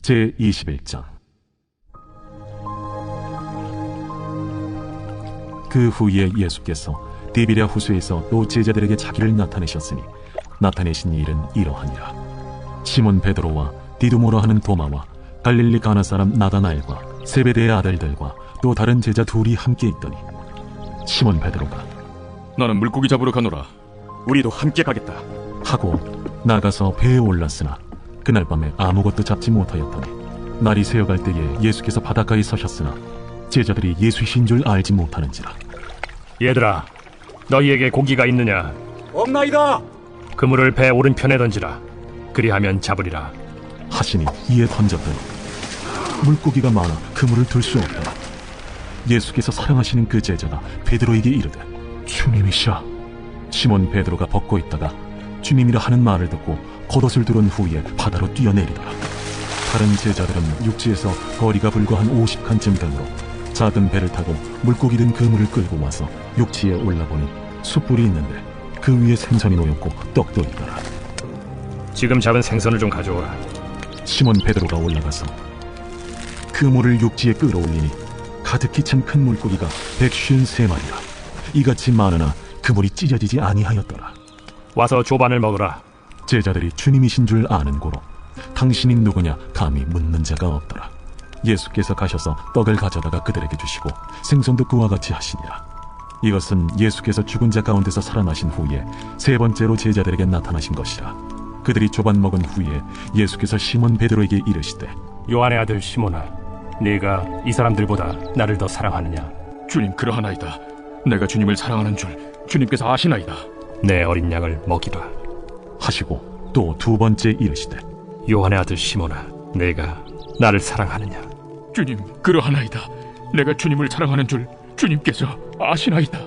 제21장. 그 후에 예수께서 디비랴 호수에서 또 제자들에게 자기를 나타내셨으니 나타내신 일은 이러하니라. 시몬 베드로와 디두모라 하는 도마와 갈릴리 가나 사람 나다나엘과 세베대의 아들들과 또 다른 제자 둘이 함께 있더니 시몬 베드로가 나는 물고기 잡으러 가노라. 우리도 함께 가겠다 하고 나가서 배에 올랐으나 그날 밤에 아무것도 잡지 못하였더니 날이 새어갈 때에 예수께서 바닷가에 서셨으나 제자들이 예수이신 줄 알지 못하는지라. 얘들아, 너희에게 고기가 있느냐? 없나이다. 그물을 배 오른편에 던지라. 그리하면 잡으리라 하시니 이에 던졌더니 물고기가 많아 그물을 들 수 없더라. 예수께서 사랑하시는 그 제자가 베드로에게 이르되 주님이시라. 시몬 베드로가 벗고 있다가 주님이라 하는 말을 듣고 겉옷을 두른 후에 바다로 뛰어내리더라. 다른 제자들은 육지에서 거리가 불과 한 50칸쯤 되므로 작은 배를 타고 물고기 든 그물을 끌고 와서 육지에 올라보니 숯불이 있는데 그 위에 생선이 놓였고 떡도 있더라. 지금 잡은 생선을 좀 가져오라. 시몬 베드로가 올라가서 그물을 육지에 끌어올리니 가득히 찬 큰 물고기가 153마리라. 이같이 많으나 그물이 찢어지지 아니하였더라. 와서 조반을 먹으라. 제자들이 주님이신 줄 아는 고로 당신이 누구냐 감히 묻는 자가 없더라. 예수께서 가셔서 떡을 가져다가 그들에게 주시고 생선도 그와 같이 하시니라. 이것은 예수께서 죽은 자 가운데서 살아나신 후에 세 번째로 제자들에게 나타나신 것이라. 그들이 조반 먹은 후에 예수께서 시몬 베드로에게 이르시되 요한의 아들 시몬아, 네가 이 사람들보다 나를 더 사랑하느냐? 주님, 그러하나이다. 내가 주님을 사랑하는 줄 주님께서 아시나이다. 내 어린 양을 먹이라 하시고 또 두 번째 이르시되 요한의 아들 시몬아, 네가 나를 사랑하느냐? 주님, 그러하나이다. 내가 주님을 사랑하는 줄 주님께서 아시나이다.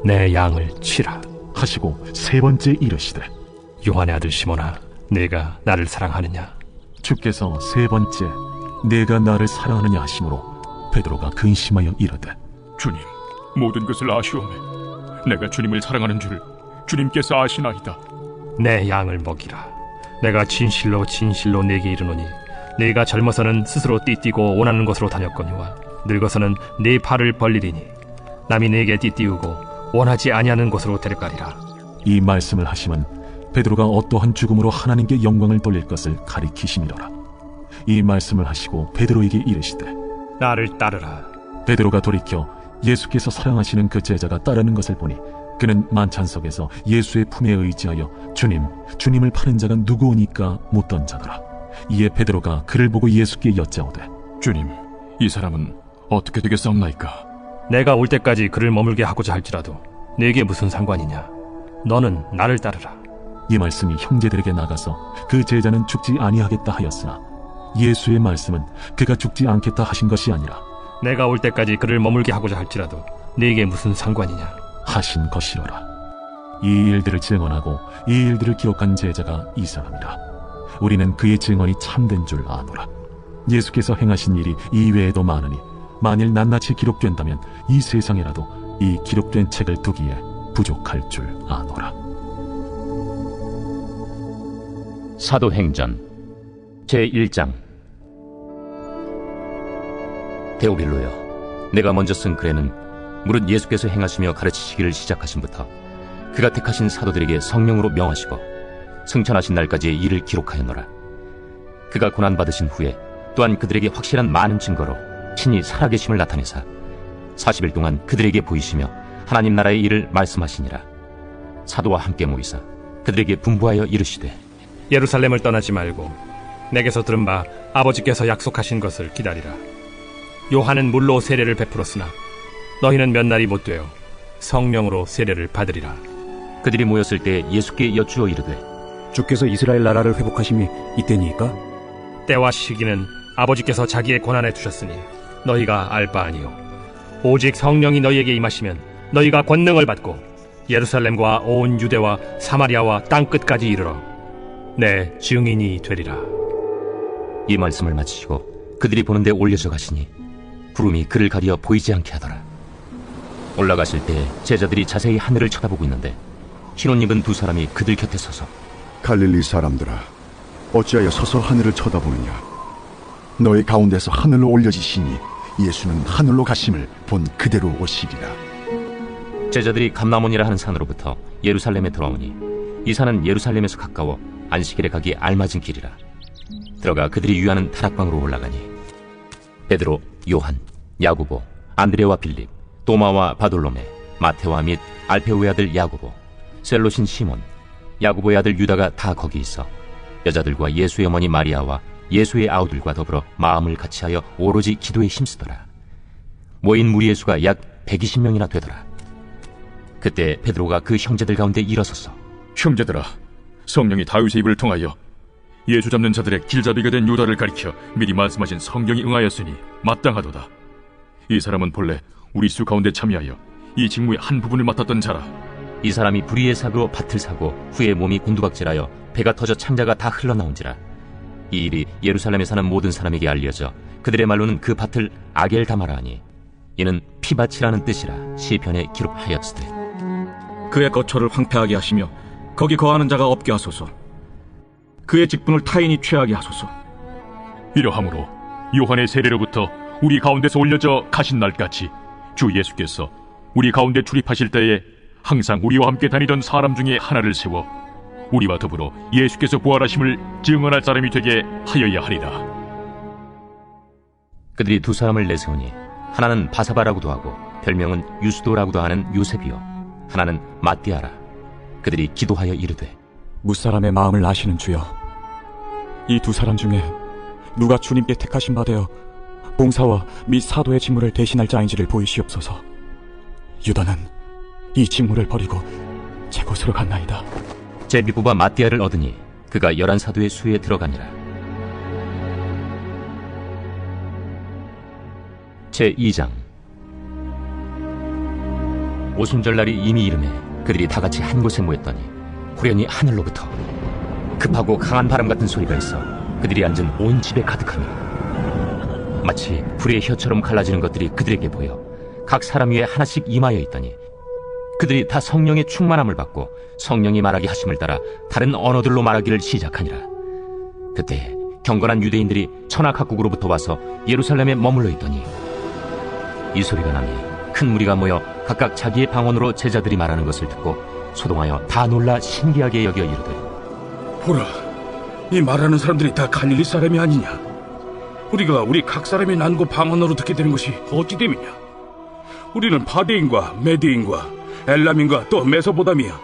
내 양을 치라 하시고 세 번째 이르시되 요한의 아들 시몬아, 네가 나를 사랑하느냐? 주께서 세 번째 내가 나를 사랑하느냐 하심으로 베드로가 근심하여 이르되 주님, 모든 것을 아시오매. 내가 주님을 사랑하는 줄 주님께서 아시나이다. 내 양을 먹이라. 내가 진실로 진실로 네게 이르노니 네가 젊어서는 스스로 띠띠고 원하는 곳으로 다녔거니와 늙어서는 네 팔을 벌리리니 남이 네게 띠띠우고 원하지 아니하는 곳으로 데려가리라. 이 말씀을 하심은 베드로가 어떠한 죽음으로 하나님께 영광을 돌릴 것을 가리키심이로라. 이 말씀을 하시고 베드로에게 이르시되 나를 따르라. 베드로가 돌이켜 예수께서 사랑하시는 그 제자가 따르는 것을 보니 그는 만찬석에서 예수의 품에 의지하여 주님을 파는 자가 누구오니까 묻던 자더라. 이에 베드로가 그를 보고 예수께 여짜오되 주님, 이 사람은 어떻게 되겠사옵나이까? 내가 올 때까지 그를 머물게 하고자 할지라도 네게 무슨 상관이냐? 너는 나를 따르라. 이 말씀이 형제들에게 나가서 그 제자는 죽지 아니하겠다 하였으나 예수의 말씀은 그가 죽지 않겠다 하신 것이 아니라 내가 올 때까지 그를 머물게 하고자 할지라도 네게 무슨 상관이냐? 하신 것이로라. 이 일들을 증언하고 이 일들을 기록한 제자가 이 사람이라. 우리는 그의 증언이 참된 줄 아노라. 예수께서 행하신 일이 이외에도 많으니 만일 낱낱이 기록된다면 이 세상에라도 이 기록된 책을 두기에 부족할 줄 아노라. 사도행전 제1장. 데오빌로여, 내가 먼저 쓴 글에는 무릇 예수께서 행하시며 가르치시기를 시작하신부터 그가 택하신 사도들에게 성령으로 명하시고 승천하신 날까지의 일을 기록하였노라. 그가 고난받으신 후에 또한 그들에게 확실한 많은 증거로 친히 살아계심을 나타내사 40일 동안 그들에게 보이시며 하나님 나라의 일을 말씀하시니라. 사도와 함께 모이사 그들에게 분부하여 이르시되 예루살렘을 떠나지 말고 내게서 들은 바 아버지께서 약속하신 것을 기다리라. 요한은 물로 세례를 베풀었으나 너희는 몇 날이 못 되어 성령으로 세례를 받으리라. 그들이 모였을 때 예수께 여쭈어 이르되 주께서 이스라엘 나라를 회복하심이 이때니까? 때와 시기는 아버지께서 자기의 권한에 두셨으니 너희가 알 바 아니요 오직 성령이 너희에게 임하시면 너희가 권능을 받고 예루살렘과 온 유대와 사마리아와 땅끝까지 이르러 내 증인이 되리라. 이 말씀을 마치시고 그들이 보는 데 올려져 가시니 구름이 그를 가리어 보이지 않게 하더라. 올라가실 때 제자들이 자세히 하늘을 쳐다보고 있는데 흰옷 입은 두 사람이 그들 곁에 서서 갈릴리 사람들아, 어찌하여 서서 하늘을 쳐다보느냐? 너희 가운데서 하늘로 올려지시니 예수는 하늘로 가심을 본 그대로 오시리라. 제자들이 감나몬이라 하는 산으로부터 예루살렘에 돌아오니 이 산은 예루살렘에서 가까워 안식일에 가기 알맞은 길이라. 들어가 그들이 유하는 다락방으로 올라가니 베드로, 요한, 야고보, 안드레와 빌립, 도마와 바돌로메, 마테와 및 알페오의 아들 야고보, 셀롯인 시몬, 야고보의 아들 유다가 다 거기 있어 여자들과 예수의 어머니 마리아와 예수의 아우들과 더불어 마음을 같이하여 오로지 기도에 힘쓰더라. 모인 무리의 수가 약 120명이나 되더라. 그때 베드로가 그 형제들 가운데 일어서서 형제들아, 성령이 다윗의 입을 통하여 예수 잡는 자들의 길잡이가 된 유다를 가리켜 미리 말씀하신 성경이 응하였으니 마땅하도다. 이 사람은 본래 우리 수 가운데 참여하여 이 직무의 한 부분을 맡았던 자라. 이 사람이 불의의 사고로 밭을 사고 후에 몸이 곤두박질하여 배가 터져 창자가 다 흘러나온지라. 이 일이 예루살렘에 사는 모든 사람에게 알려져 그들의 말로는 그 밭을 아겔다마라 하니 이는 피밭이라는 뜻이라 시편에 기록하였으되 그의 거처를 황폐하게 하시며 거기 거하는 자가 없게 하소서. 그의 직분을 타인이 취하게 하소서. 이러함으로 요한의 세례로부터 우리 가운데서 올려져 가신 날까지 주 예수께서 우리 가운데 출입하실 때에 항상 우리와 함께 다니던 사람 중에 하나를 세워 우리와 더불어 예수께서 부활하심을 증언할 사람이 되게 하여야 하리라. 그들이 두 사람을 내세우니 하나는 바사바라고도 하고 별명은 유스도라고도 하는 요셉이요 하나는 마띠아라. 그들이 기도하여 이르되 무사람의 마음을 아시는 주여, 이 두 사람 중에 누가 주님께 택하신 바 되어 봉사와 및 사도의 직무를 대신할 자인지를 보이시옵소서. 유다는 이 직무를 버리고 제 곳으로 갔나이다. 제비뽑아 마띠아를 얻으니 그가 11사도의 수에 들어가니라. 제2장. 오순절날이 이미 이르매 그들이 다 같이 한 곳에 모였더니 후련히 하늘로부터 급하고 강한 바람 같은 소리가 있어 그들이 앉은 온 집에 가득하니 마치 불의 혀처럼 갈라지는 것들이 그들에게 보여 각 사람 위에 하나씩 임하여 있더니 그들이 다 성령의 충만함을 받고 성령이 말하게 하심을 따라 다른 언어들로 말하기를 시작하니라. 그때 경건한 유대인들이 천하 각국으로부터 와서 예루살렘에 머물러 있더니 이 소리가 나니 큰 무리가 모여 각각 자기의 방언으로 제자들이 말하는 것을 듣고 소동하여 다 놀라 신기하게 여겨 이르되 보라, 이 말하는 사람들이 다 갈릴리 사람이 아니냐? 우리가 우리 각 사람의 난고 방언으로 듣게 되는 것이 어찌 됨이냐? 우리는 바데인과 메데인과 엘람인과 또 메소보다미아,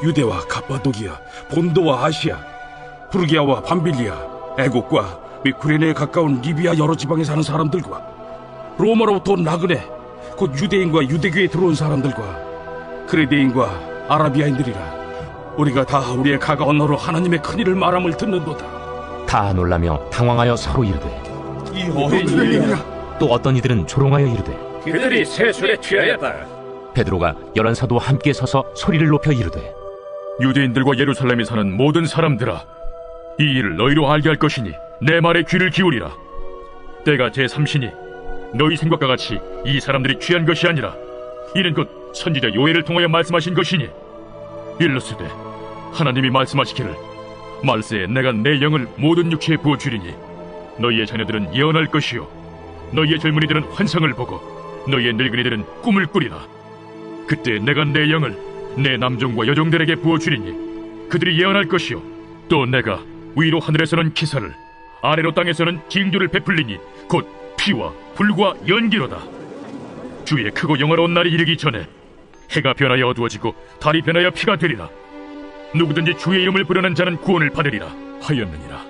유대와 가파도기아, 본도와 아시아, 부르기아와 밤빌리아, 애국과 및 구레네에 가까운 리비아 여러 지방에 사는 사람들과 로마로부터 나그네 곧 유대인과 유대교에 들어온 사람들과 그레데인과 아라비아인들이라. 우리가 다 우리의 각 언어로 하나님의 큰일을 말함을 듣는도다. 다 놀라며 당황하여 서로 이르되 이 어떤 일이냐? 또 어떤 이들은 조롱하여 이르되 그들이 세술에 취하였다. 베드로가 11사도와 함께 서서 소리를 높여 이르되 유대인들과 예루살렘에 사는 모든 사람들아, 이 일을 너희로 알게 할 것이니 내 말에 귀를 기울이라. 때가 제3시니 너희 생각과 같이 이 사람들이 취한 것이 아니라 이는 곧 선지자 요엘을 통하여 말씀하신 것이니 일러스되 하나님이 말씀하시기를 말세에 내가 내 영을 모든 육체에 부어주리니 너희의 자녀들은 예언할 것이요 너희의 젊은이들은 환상을 보고 너희의 늙은이들은 꿈을 꾸리라. 그때 내가 내 영을 내 남종과 여종들에게 부어주리니 그들이 예언할 것이요 또 내가 위로 하늘에서는 기사를 아래로 땅에서는 징조를 베풀리니 곧 피와 불과 연기로다. 주의 크고 영화로운 날이 이르기 전에 해가 변하여 어두워지고 달이 변하여 피가 되리라. 누구든지 주의 이름을 부르는 자는 구원을 받으리라 하였느니라.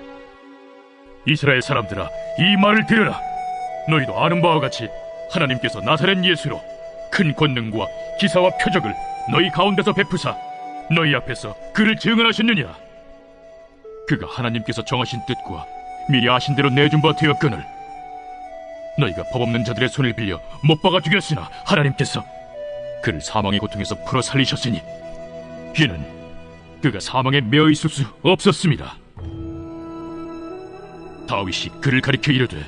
이스라엘 사람들아, 이 말을 들으라. 너희도 아는 바와 같이 하나님께서 나사렛 예수로 큰 권능과 기사와 표적을 너희 가운데서 베푸사 너희 앞에서 그를 증언하셨느니라. 그가 하나님께서 정하신 뜻과 미리 아신 대로 내준 바 되었거늘 너희가 법 없는 자들의 손을 빌려 못 박아 죽였으나 하나님께서 그를 사망의 고통에서 풀어 살리셨으니 이는 그가 사망에 매어 있을 수 없었습니다. 다윗이 그를 가리켜 이르되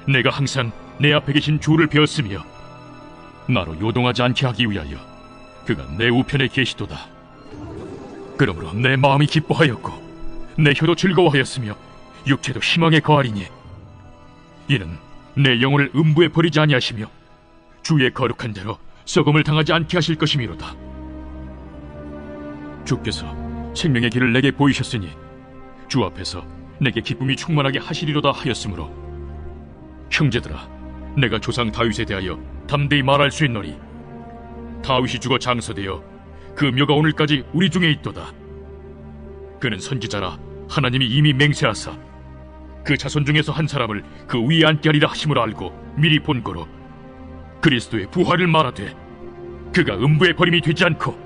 내가 항상 내 앞에 계신 주를 배웠으며 나로 요동하지 않게 하기 위하여 그가 내 우편에 계시도다. 그러므로 내 마음이 기뻐하였고 내 혀도 즐거워하였으며 육체도 희망에 거하리니 이는 내 영혼을 음부에 버리지 아니하시며 주의 거룩한 대로 썩음을 당하지 않게 하실 것이미로다. 주께서 생명의 길을 내게 보이셨으니 주 앞에서 내게 기쁨이 충만하게 하시리로다 하였으므로, 형제들아, 내가 조상 다윗에 대하여 담대히 말할 수 있노니 다윗이 죽어 장서되어 그 묘가 오늘까지 우리 중에 있도다. 그는 선지자라 하나님이 이미 맹세하사 그 자손 중에서 한 사람을 그 위에 앉게 하리라 하심을 알고 미리 본 거로 그리스도의 부활을 말하되, 그가 음부에 버림이 되지 않고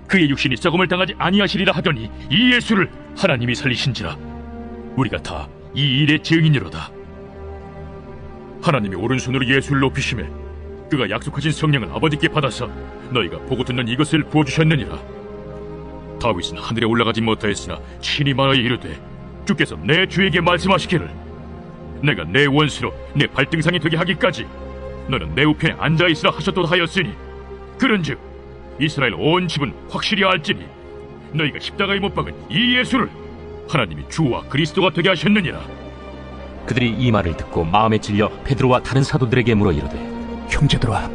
그의 육신이 썩음을 당하지 아니하시리라 하더니 이 예수를 하나님이 살리신지라. 우리가 다 이 일의 증인이로다. 하나님이 오른손으로 예수를 높이시매 그가 약속하신 성령을 아버지께 받아서 너희가 보고 듣는 이것을 부어주셨느니라. 다윗은 하늘에 올라가지 못하였으나 친히 말하여 이르되, 주께서 내 주에게 말씀하시기를 내가 내 원수로 내 발등상이 되게 하기까지 너는 내 우편에 앉아있으라 하셨도다 하였으니, 그런즉 이스라엘 온 집은 확실히 알지니 너희가 십자가에 못 박은 이 예수를 하나님이 주와 그리스도가 되게 하셨느니라. 그들이 이 말을 듣고 마음에 찔려 베드로와 다른 사도들에게 물어 이르되, 형제들아,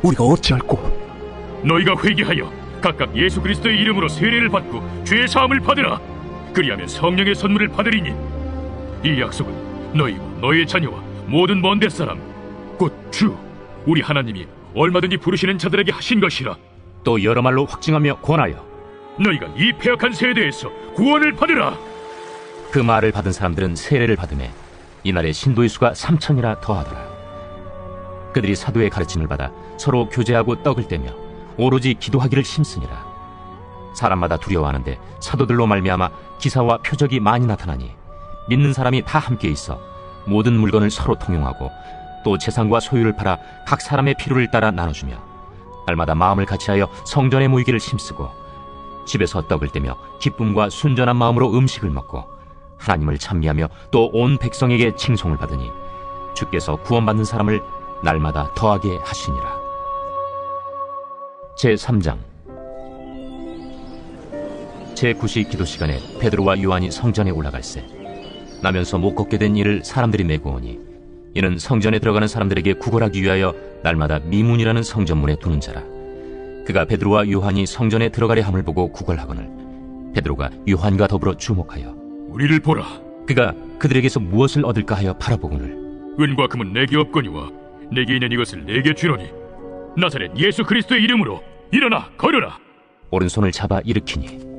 우리가 어찌할꼬? 너희가 회개하여 각각 예수 그리스도의 이름으로 세례를 받고 죄 사함을 받으라. 그리하면 성령의 선물을 받으리니 이 약속은 너희와 너희의 자녀와 모든 먼 데 사람 곧 주 우리 하나님이 얼마든지 부르시는 자들에게 하신 것이라. 또 여러 말로 확증하며 권하여 너희가 이 패역한 세대에서 구원을 받으라. 그 말을 받은 사람들은 세례를 받으매 이날에 신도의 수가 3,000이라 더하더라. 그들이 사도의 가르침을 받아 서로 교제하고 떡을 떼며 오로지 기도하기를 힘쓰니라. 사람마다 두려워하는데 사도들로 말미암아 기사와 표적이 많이 나타나니 믿는 사람이 다 함께 있어 모든 물건을 서로 통용하고 또 재산과 소유를 팔아 각 사람의 필요를 따라 나눠주며 날마다 마음을 같이하여 성전에 모이기를 힘쓰고 집에서 떡을 떼며 기쁨과 순전한 마음으로 음식을 먹고 하나님을 찬미하며 또 온 백성에게 칭송을 받으니 주께서 구원받는 사람을 날마다 더하게 하시니라. 제3장. 제9시 기도 시간에 베드로와 요한이 성전에 올라갈새 나면서 못 걷게 된 이를 사람들이 메고 오니 이는 성전에 들어가는 사람들에게 구걸하기 위하여 날마다 미문이라는 성전문에 두는 자라. 그가 베드로와 요한이 성전에 들어가려 함을 보고 구걸하거늘 베드로가 요한과 더불어 주목하여 우리를 보라. 그가 그들에게서 무엇을 얻을까 하여 바라보거늘 은과 금은 내게 없거니와 내게 있는 이것을 내게 주노니 나사렛 예수 그리스도의 이름으로 일어나 걸으라. 오른손을 잡아 일으키니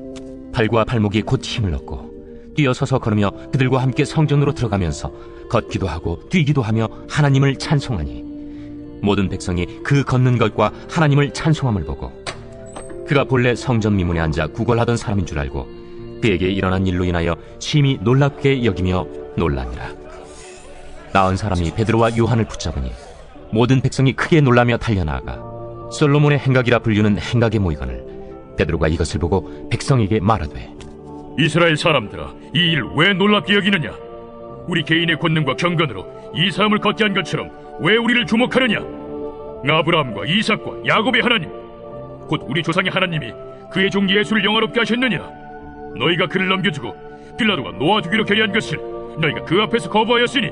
발과 발목이 곧 힘을 얻고 뛰어서서 걸으며 그들과 함께 성전으로 들어가면서 걷기도 하고 뛰기도 하며 하나님을 찬송하니 모든 백성이 그 걷는 것과 하나님을 찬송함을 보고 그가 본래 성전 미문에 앉아 구걸하던 사람인 줄 알고 그에게 일어난 일로 인하여 심히 놀랍게 여기며 놀라니라. 나은 사람이 베드로와 요한을 붙잡으니 모든 백성이 크게 놀라며 달려나가 솔로몬의 행각이라 불리는 행각에 모이거늘 베드로가 이것을 보고 백성에게 말하되, 이스라엘 사람들아, 이 일을 왜 놀랍게 여기느냐? 우리 개인의 권능과 경건으로 이 사람을 걷게 한 것처럼 왜 우리를 주목하느냐? 아브라함과 이삭과 야곱의 하나님 곧 우리 조상의 하나님이 그의 종 예수를 영화롭게 하셨느니라. 너희가 그를 넘겨주고 빌라도가 놓아주기로 결의한 것을 너희가 그 앞에서 거부하였으니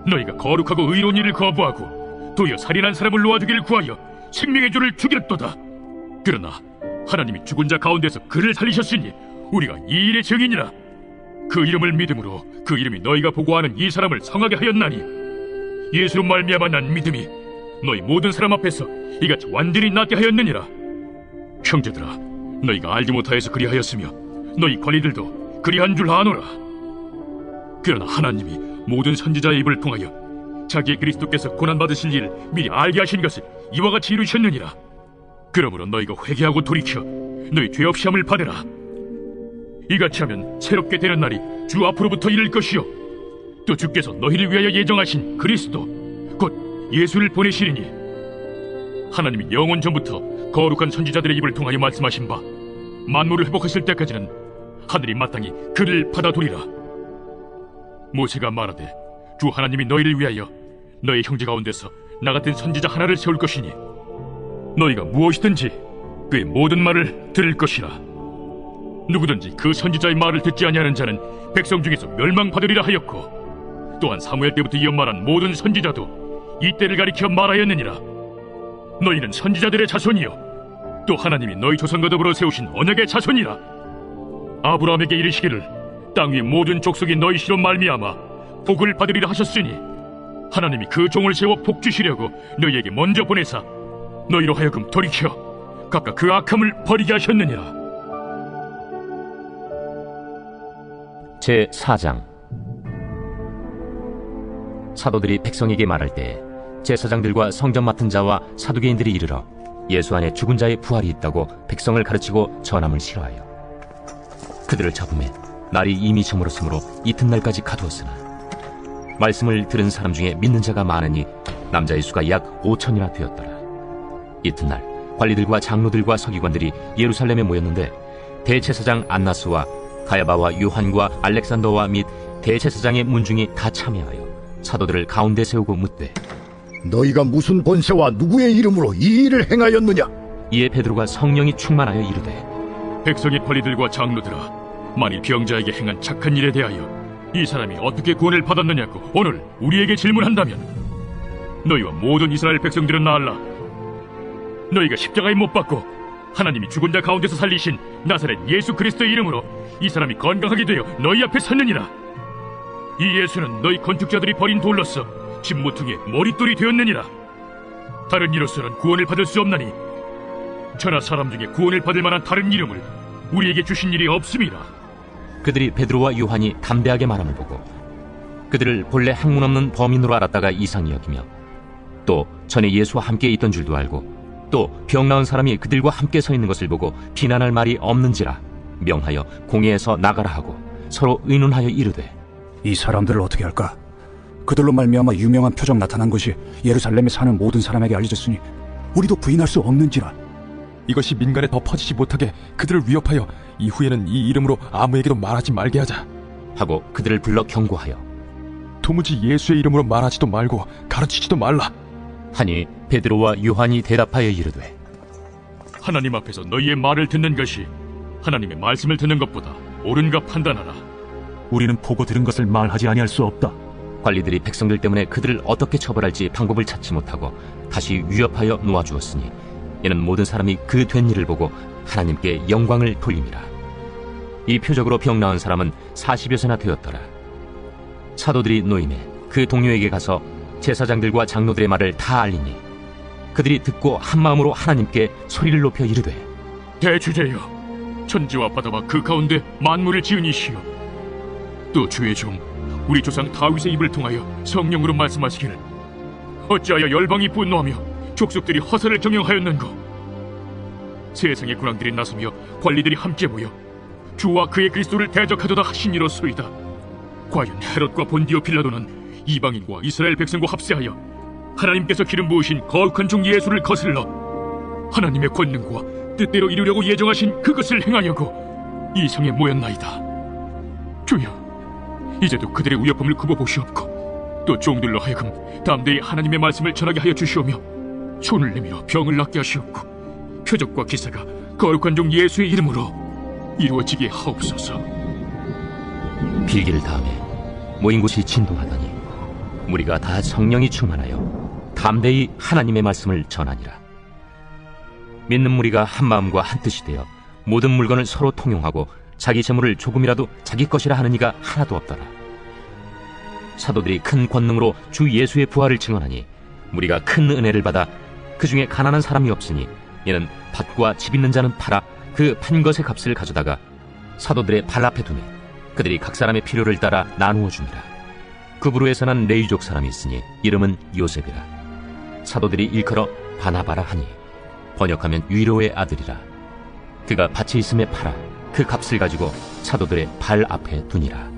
너희가 거룩하고 의로운 일을 거부하고 도리어 살인한 사람을 놓아주기를 구하여 생명의 주를 죽였도다. 그러나 하나님이 죽은 자 가운데서 그를 살리셨으니 우리가 이 일의 증인이라. 그 이름을 믿음으로 그 이름이 너희가 보고하는 이 사람을 성하게 하였나니 예수로 말미암아 난 믿음이 너희 모든 사람 앞에서 이같이 완전히 낫게 하였느니라. 형제들아, 너희가 알지 못하여서 그리하였으며 너희 관리들도 그리한 줄 아노라. 그러나 하나님이 모든 선지자의 입을 통하여 자기의 그리스도께서 고난받으실 일을 미리 알게 하신 것을 이와 같이 이루셨느니라. 그러므로 너희가 회개하고 돌이켜 너희 죄 없이 함을 받으라. 이같이 하면 새롭게 되는 날이 주 앞으로부터 이를 것이요 또 주께서 너희를 위하여 예정하신 그리스도 곧 예수를 보내시리니 하나님이 영원 전부터 거룩한 선지자들의 입을 통하여 말씀하신 바 만물을 회복하실 때까지는 하늘이 마땅히 그를 받아두리라. 모세가 말하되 주 하나님이 너희를 위하여 너희 형제 가운데서 나 같은 선지자 하나를 세울 것이니 너희가 무엇이든지 그의 모든 말을 들을 것이라. 누구든지 그 선지자의 말을 듣지 아니하는 자는 백성 중에서 멸망받으리라 하였고 또한 사무엘 때부터 이어 말한 모든 선지자도 이 때를 가리켜 말하였느니라. 너희는 선지자들의 자손이요 또 하나님이 너희 조상과 더불어 세우신 언약의 자손이라. 아브라함에게 이르시기를 땅 위 모든 족속이 너희 시로 말미암아 복을 받으리라 하셨으니 하나님이 그 종을 세워 복 주시려고 너희에게 먼저 보내사 너희로 하여금 돌이켜 각각 그 악함을 버리게 하셨느니라. 제4장. 사도들이 백성에게 말할 때 제사장들과 성전 맡은 자와 사두개인들이 이르러 예수 안에 죽은 자의 부활이 있다고 백성을 가르치고 전함을 싫어하여 그들을 잡음에 날이 이미 저물었으므로 이튿날까지 가두었으나 말씀을 들은 사람 중에 믿는 자가 많으니 남자의 수가 약 5천이나 되었더라. 이튿날 관리들과 장로들과 서기관들이 예루살렘에 모였는데 대제사장 안나스와 가야바와 요한과 알렉산더와 및 대제사장의 문중이 다 참여하여 사도들을 가운데 세우고 묻되 너희가 무슨 권세와 누구의 이름으로 이 일을 행하였느냐? 이에 베드로가 성령이 충만하여 이르되 백성의 관리들과 장로들아, 만일 병자에게 행한 착한 일에 대하여 이 사람이 어떻게 구원을 받았느냐고 오늘 우리에게 질문한다면 너희와 모든 이스라엘 백성들은 알라. 너희가 십자가에 못 박고 하나님이 죽은 자 가운데서 살리신 나사렛 예수 그리스도의 이름으로 이 사람이 건강하게 되어 너희 앞에 섰느니라. 이 예수는 너희 건축자들이 버린 돌로서 집 모퉁이의 머릿돌이 되었느니라. 다른 이로서는 구원을 받을 수 없나니 저나 사람 중에 구원을 받을 만한 다른 이름을 우리에게 주신 일이 없음이라. 그들이 베드로와 요한이 담대하게 말함을 보고 그들을 본래 학문 없는 범인으로 알았다가 이상히 여기며 또 전에 예수와 함께 있던 줄도 알고 또 병 나은 사람이 그들과 함께 서 있는 것을 보고 비난할 말이 없는지라 명하여 공회에서 나가라 하고 서로 의논하여 이르되 이 사람들을 어떻게 할까? 그들로 말미암아 유명한 표적 나타난 것이 예루살렘에 사는 모든 사람에게 알려졌으니 우리도 부인할 수 없는지라. 이것이 민간에 더 퍼지지 못하게 그들을 위협하여 이후에는 이 이름으로 아무에게도 말하지 말게 하자 하고 그들을 불러 경고하여 도무지 예수의 이름으로 말하지도 말고 가르치지도 말라 하니 베드로와 요한이 대답하여 이르되 하나님 앞에서 너희의 말을 듣는 것이 하나님의 말씀을 듣는 것보다 옳은가 판단하라. 우리는 보고 들은 것을 말하지 아니할 수 없다. 관리들이 백성들 때문에 그들을 어떻게 처벌할지 방법을 찾지 못하고 다시 위협하여 놓아주었으니 이는 모든 사람이 그 된 일을 보고 하나님께 영광을 돌림이라. 이 표적으로 병 나은 사람은 40여세나 되었더라. 사도들이 노임에 그 동료에게 가서 제사장들과 장로들의 말을 다 알리니 그들이 듣고 한마음으로 하나님께 소리를 높여 이르되 대주제여, 천지와 바다와 그 가운데 만물을 지은 이시여, 또 주의 종 우리 조상 다윗의 입을 통하여 성령으로 말씀하시기를 어찌하여 열방이 분노하며 족속들이 허사를 경영하였는고. 세상의 군왕들이 나서며 관리들이 함께 모여 주와 그의 그리스도를 대적하도다 하시니로소이다. 과연 헤롯과 본디오 빌라도는 이방인과 이스라엘 백성과 합세하여 하나님께서 기름 부으신 거룩한 종 예수를 거슬러 하나님의 권능과 뜻대로 이루려고 예정하신 그것을 행하려고 이 성에 모였나이다. 주여, 이제도 그들의 위협함을 굽어보시옵고 또 종들로 하여금 담대히 하나님의 말씀을 전하게 하여 주시오며 손을 내밀어 병을 낫게 하시옵고 표적과 기사가 거룩한 종 예수의 이름으로 이루어지게 하옵소서. 빌기를 다음에 모인 곳이 진동하더니 무리가 다 성령이 충만하여 담대히 하나님의 말씀을 전하니라. 믿는 무리가 한마음과 한뜻이 되어 모든 물건을 서로 통용하고 자기 재물을 조금이라도 자기 것이라 하는 이가 하나도 없더라. 사도들이 큰 권능으로 주 예수의 부활을 증언하니 무리가 큰 은혜를 받아 그 중에 가난한 사람이 없으니 이는 밭과 집 있는 자는 팔아 그 판 것의 값을 가져다가 사도들의 발 앞에 두매 그들이 각 사람의 필요를 따라 나누어 줍니다. 그부로에서 난 레위족 사람이 있으니 이름은 요셉이라. 사도들이 일컬어 바나바라 하니 번역하면 위로의 아들이라. 그가 밭이 있음에 팔아 그 값을 가지고 사도들의 발 앞에 두니라.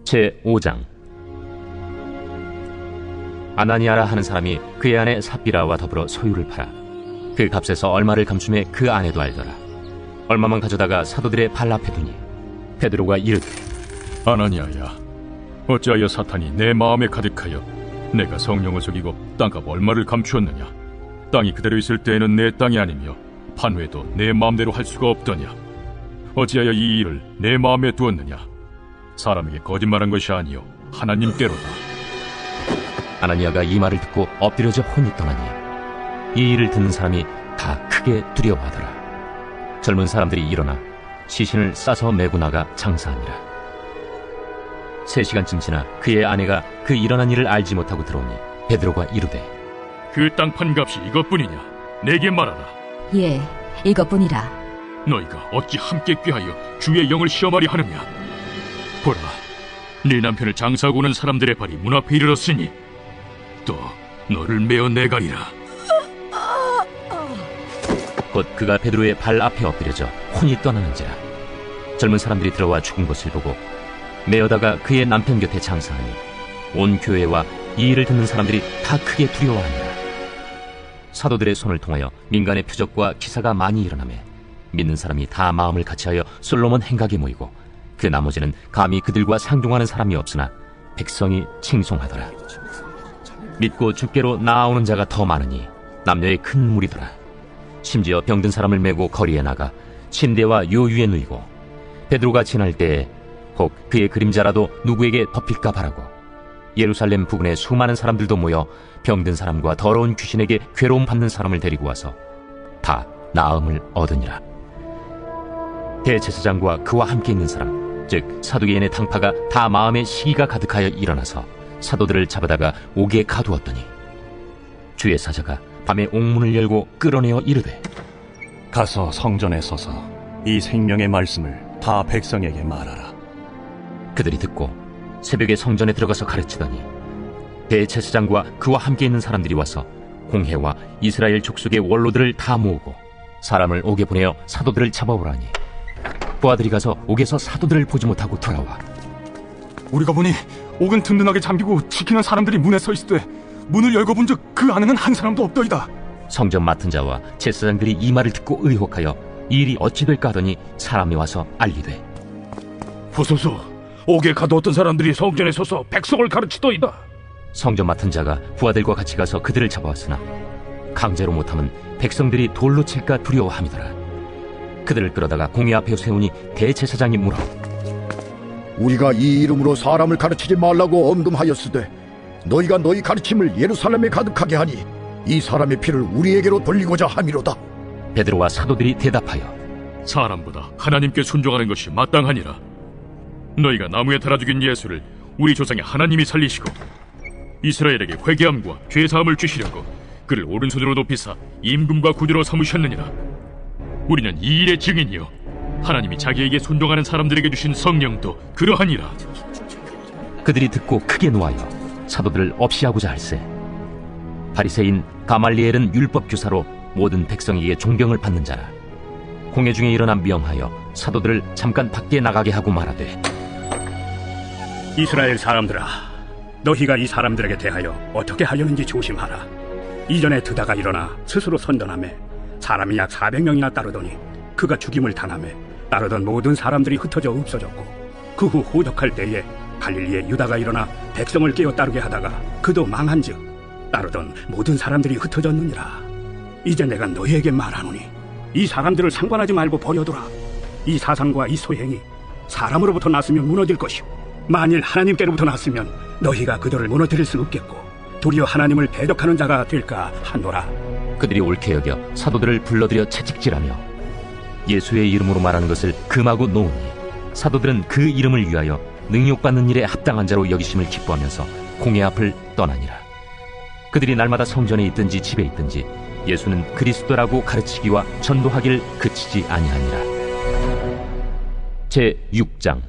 제5장. 아나니아라 하는 사람이 그의 아내 삽비라와 더불어 소유를 팔아 그 값에서 얼마를 감춤해 그 아내도 알더라. 얼마만 가져다가 사도들의 발 앞에 두니 베드로가 이르되 아나니아야, 어찌하여 사탄이 내 마음에 가득하여 내가 성령을 속이고 땅값 얼마를 감추었느냐. 땅이 그대로 있을 때에는 내 땅이 아니며 판회도 내 마음대로 할 수가 없더냐. 어찌하여 이 일을 내 마음에 두었느냐. 사람에게 거짓말한 것이 아니요 하나님께로다. 아나니아가 이 말을 듣고 엎드려져 혼이 떠나니 이 일을 듣는 사람이 다 크게 두려워하더라. 젊은 사람들이 일어나 시신을 싸서 메고 나가 장사하니라. 3시간쯤 지나 그의 아내가 그 일어난 일을 알지 못하고 들어오니 베드로가 이르되 그 땅판 값이 이것뿐이냐? 내게 말하라. 예, 이것뿐이라. 너희가 어찌 함께 꾀하여 주의 영을 시험하려 하느냐? 보라, 네 남편을 장사하고 오는 사람들의 발이 문 앞에 이르렀으니 또 너를 메어 내가리라. 곧 그가 베드로의 발 앞에 엎드려져 혼이 떠나는지라. 젊은 사람들이 들어와 죽은 것을 보고 메어다가 그의 남편 곁에 장사하니 온 교회와 이 일을 듣는 사람들이 다 크게 두려워하니라. 사도들의 손을 통하여 민간의 표적과 기사가 많이 일어나매 믿는 사람이 다 마음을 같이하여 솔로몬 행각에 모이고 그 나머지는 감히 그들과 상종하는 사람이 없으나 백성이 칭송하더라. 믿고 주께로 나아오는 자가 더 많으니 남녀의 큰 무리더라. 심지어 병든 사람을 메고 거리에 나가 침대와 요유에 누이고 베드로가 지날 때에 혹 그의 그림자라도 누구에게 덮일까 바라고 예루살렘 부근에 수많은 사람들도 모여 병든 사람과 더러운 귀신에게 괴로움 받는 사람을 데리고 와서 다 나음을 얻으니라. 대제사장과 그와 함께 있는 사람 즉 사두개인의 당파가 다 마음에 시기가 가득하여 일어나서 사도들을 잡아다가 옥에 가두었더니 주의 사자가 밤에 옥문을 열고 끌어내어 이르되 가서 성전에 서서 이 생명의 말씀을 다 백성에게 말하라. 그들이 듣고 새벽에 성전에 들어가서 가르치더니 대제사장과 그와 함께 있는 사람들이 와서 공회와 이스라엘 족속의 원로들을 다 모으고 사람을 옥에 보내어 사도들을 잡아오라니 부하들이 가서 옥에서 사도들을 보지 못하고 돌아와 우리가 보니 옥은 든든하게 잠기고 지키는 사람들이 문에 서 있을 때 문을 열고 본즉 그 안에는 한 사람도 없더이다. 성전 맡은 자와 제사장들이 이 말을 듣고 의혹하여 이 일이 어찌 될까 하더니 사람이 와서 알리되 보소서, 옥에 가두었던 사람들이 성전에 서서 백성을 가르치더이다. 성전 맡은 자가 부하들과 같이 가서 그들을 잡아왔으나 강제로 못하면 백성들이 돌로 칠까 두려워함이더라. 그들을 끌어다가 공회 앞에 세우니 대제사장이 물어 우리가 이 이름으로 사람을 가르치지 말라고 엄금하였으되 너희가 너희 가르침을 예루살렘에 가득하게 하니 이 사람의 피를 우리에게로 돌리고자 함이로다. 베드로와 사도들이 대답하여 사람보다 하나님께 순종하는 것이 마땅하니라. 너희가 나무에 달아 죽인 예수를 우리 조상의 하나님이 살리시고 이스라엘에게 회개함과 죄사함을 주시려고 그를 오른손으로 높이사 임금과 구주로 삼으셨느니라. 우리는 이 일의 증인이요 하나님이 자기에게 순종하는 사람들에게 주신 성령도 그러하니라. 그들이 듣고 크게 노하여 사도들을 없이 하고자 할세 바리새인 가말리엘은 율법 교사로 모든 백성에게 존경을 받는 자라. 공회 중에 일어나 명하여 사도들을 잠깐 밖에 나가게 하고 말하되 이스라엘 사람들아, 너희가 이 사람들에게 대하여 어떻게 하려는지 조심하라. 이전에 드다가 일어나 스스로 선전하매 사람이 약 400명이나 따르더니 그가 죽임을 당하매 따르던 모든 사람들이 흩어져 없어졌고 그 후 호적할 때에 갈릴리에 유다가 일어나 백성을 깨어 따르게 하다가 그도 망한즉 따르던 모든 사람들이 흩어졌느니라. 이제 내가 너희에게 말하노니 이 사람들을 상관하지 말고 버려두라. 이 사상과 이 소행이 사람으로부터 났으면 무너질 것이오 만일 하나님께로부터 났으면 너희가 그들을 무너뜨릴 수 없겠고 도리어 하나님을 대적하는 자가 될까 하노라. 그들이 옳게 여겨 사도들을 불러들여 채찍질하며 예수의 이름으로 말하는 것을 금하고 놓으니 사도들은 그 이름을 위하여 능욕받는 일에 합당한 자로 여기심을 기뻐하면서 공회 앞을 떠나니라. 그들이 날마다 성전에 있든지 집에 있든지 예수는 그리스도라고 가르치기와 전도하기를 그치지 아니하니라. 제6장.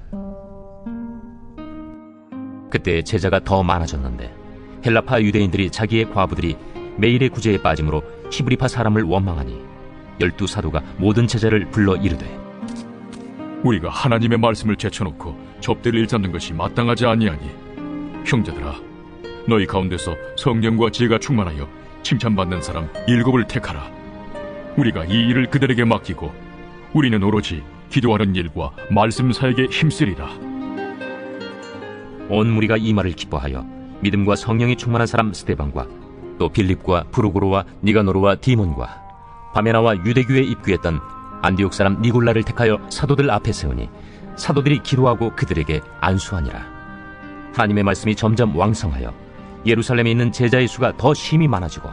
그때 제자가 더 많아졌는데 헬라파 유대인들이 자기의 과부들이 매일의 구제에 빠짐으로 히브리파 사람을 원망하니 12사도가 모든 제자를 불러 이르되 우리가 하나님의 말씀을 제쳐놓고 접대를 일잡는 것이 마땅하지 아니하니 형제들아, 너희 가운데서 성령과 지혜가 충만하여 칭찬받는 사람 7을 택하라. 우리가 이 일을 그들에게 맡기고 우리는 오로지 기도하는 일과 말씀 사역에 힘쓰리라. 온 무리가 이 말을 기뻐하여 믿음과 성령이 충만한 사람 스데반과 또 빌립과 프로고로와 니가노르와 디몬과 바메나와 유대교에 입교했던 안디옥 사람 니골라를 택하여 사도들 앞에 세우니 사도들이 기도하고 그들에게 안수하니라. 하나님의 말씀이 점점 왕성하여 예루살렘에 있는 제자의 수가 더 심히 많아지고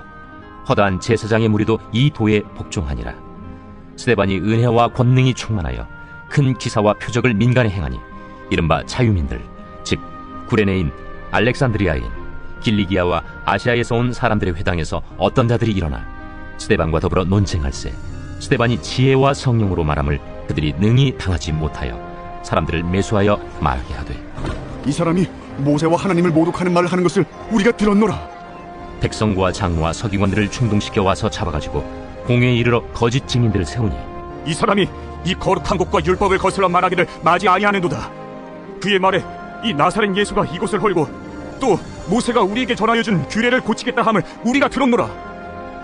허다한 제사장의 무리도 이 도에 복종하니라. 스데반이 은혜와 권능이 충만하여 큰 기사와 표적을 민간에 행하니 이른바 자유민들, 즉 구레네인, 알렉산드리아인, 길리기아와 아시아에서 온 사람들의 회당에서 어떤 자들이 일어나 스데반과 더불어 논쟁할세. 스데반이 지혜와 성령으로 말함을 그들이 능히 당하지 못하여 사람들을 매수하여 말하게 하되, 이 사람이 모세와 하나님을 모독하는 말을 하는 것을 우리가 들었노라. 백성과 장로와 서기관들을 충동시켜 와서 잡아가지고 공회에 이르러 거짓 증인들을 세우니, 이 사람이 이 거룩한 곳과 율법을 거슬러 말하기를 마지 아니하는도다. 그의 말에 이 나사렛 예수가 이곳을 헐고 또 모세가 우리에게 전하여 준 규례를 고치겠다 함을 우리가 들었노라.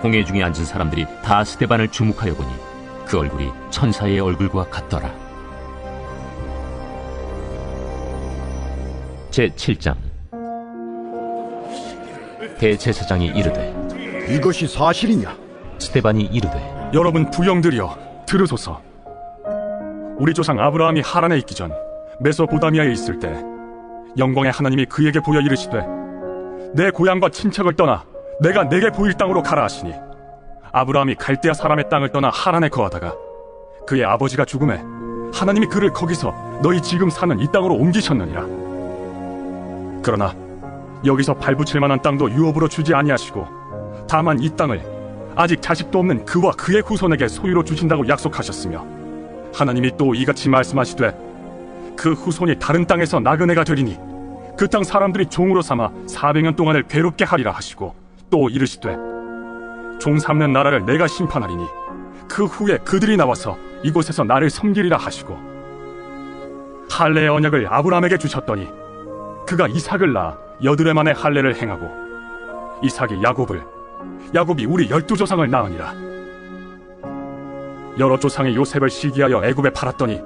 공회 중에 앉은 사람들이 다 스데반을 주목하여 보니 그 얼굴이 천사의 얼굴과 같더라. 제7장. 대제사장이 이르되, 이것이 사실이냐? 스데반이 이르되, 여러분 부영들이여 들으소서. 우리 조상 아브라함이 하란에 있기 전 메소포다미아에 있을 때 영광의 하나님이 그에게 보여 이르시되, 내 고향과 친척을 떠나 내가 내게 보일 땅으로 가라 하시니, 아브라함이 갈대아 사람의 땅을 떠나 하란에 거하다가 그의 아버지가 죽음에 하나님이 그를 거기서 너희 지금 사는 이 땅으로 옮기셨느니라. 그러나 여기서 발붙일 만한 땅도 유업으로 주지 아니하시고 다만 이 땅을 아직 자식도 없는 그와 그의 후손에게 소유로 주신다고 약속하셨으며, 하나님이 또 이같이 말씀하시되 그 후손이 다른 땅에서 나그네가 되리니 그 땅 사람들이 종으로 삼아 400년 동안을 괴롭게 하리라 하시고, 또 이르시되 종 삼는 나라를 내가 심판하리니 그 후에 그들이 나와서 이곳에서 나를 섬기리라 하시고, 할례의 언약을 아브라함에게 주셨더니 그가 이삭을 낳아 8해 만에 할례를 행하고, 이삭이 야곱을, 야곱이 우리 12조상을 낳으니라. 여러 조상이 요셉을 시기하여 애굽에 팔았더니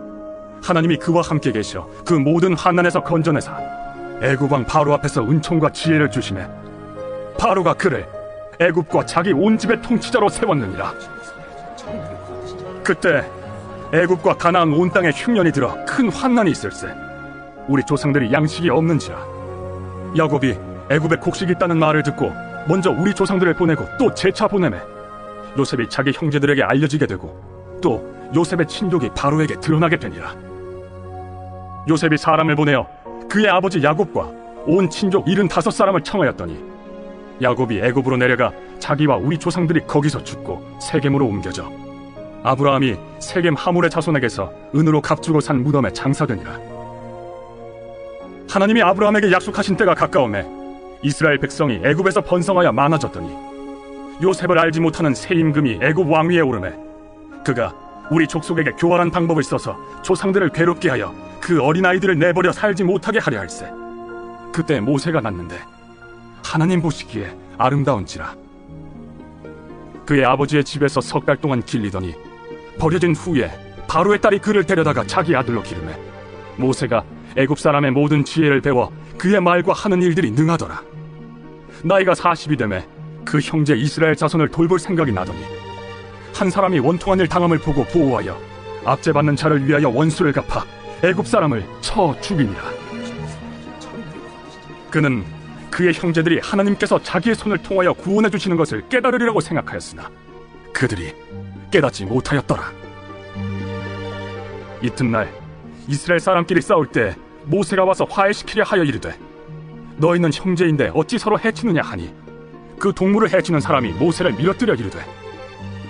하나님이 그와 함께 계셔 그 모든 환난에서 건져내사 애굽 왕 바로 앞에서 은총과 지혜를 주시매 바로가 그를 애굽과 자기 온 집의 통치자로 세웠느니라. 그때 애굽과 가나안 온 땅에 흉년이 들어 큰 환난이 있을세. 우리 조상들이 양식이 없는지라. 야곱이 애굽에 곡식이 있다는 말을 듣고 먼저 우리 조상들을 보내고 또 재차 보내매 요셉이 자기 형제들에게 알려지게 되고 또 요셉의 친족이 바로에게 드러나게 되니라. 요셉이 사람을 보내어 그의 아버지 야곱과 온 친족 75사람을 청하였더니 야곱이 애굽으로 내려가 자기와 우리 조상들이 거기서 죽고 세겜으로 옮겨져 아브라함이 세겜 하몰의 자손에게서 은으로 값주고 산 무덤에 장사되니라. 하나님이 아브라함에게 약속하신 때가 가까우매 이스라엘 백성이 애굽에서 번성하여 많아졌더니 요셉을 알지 못하는 새 임금이 애굽 왕위에 오르매 그가 우리 족속에게 교활한 방법을 써서 조상들을 괴롭게 하여 그 어린아이들을 내버려 살지 못하게 하려 할세. 그때 모세가 났는데 하나님 보시기에 아름다운지라. 그의 아버지의 집에서 석 달 동안 길리더니 버려진 후에 바로의 딸이 그를 데려다가 자기 아들로 기르매 모세가 애굽 사람의 모든 지혜를 배워 그의 말과 하는 일들이 능하더라. 나이가 40이 되매 그 형제 이스라엘 자손을 돌볼 생각이 나더니 한 사람이 원통한 일 당함을 보고 보호하여 압제받는 자를 위하여 원수를 갚아 애굽 사람을 쳐 죽이니라. 그는 그의 형제들이 하나님께서 자기의 손을 통하여 구원해 주시는 것을 깨달으리라고 생각하였으나 그들이 깨닫지 못하였더라. 이튿날 이스라엘 사람끼리 싸울 때 모세가 와서 화해시키려 하여 이르되 너희는 형제인데 어찌 서로 해치느냐 하니 그 동물을 해치는 사람이 모세를 밀어뜨려 이르되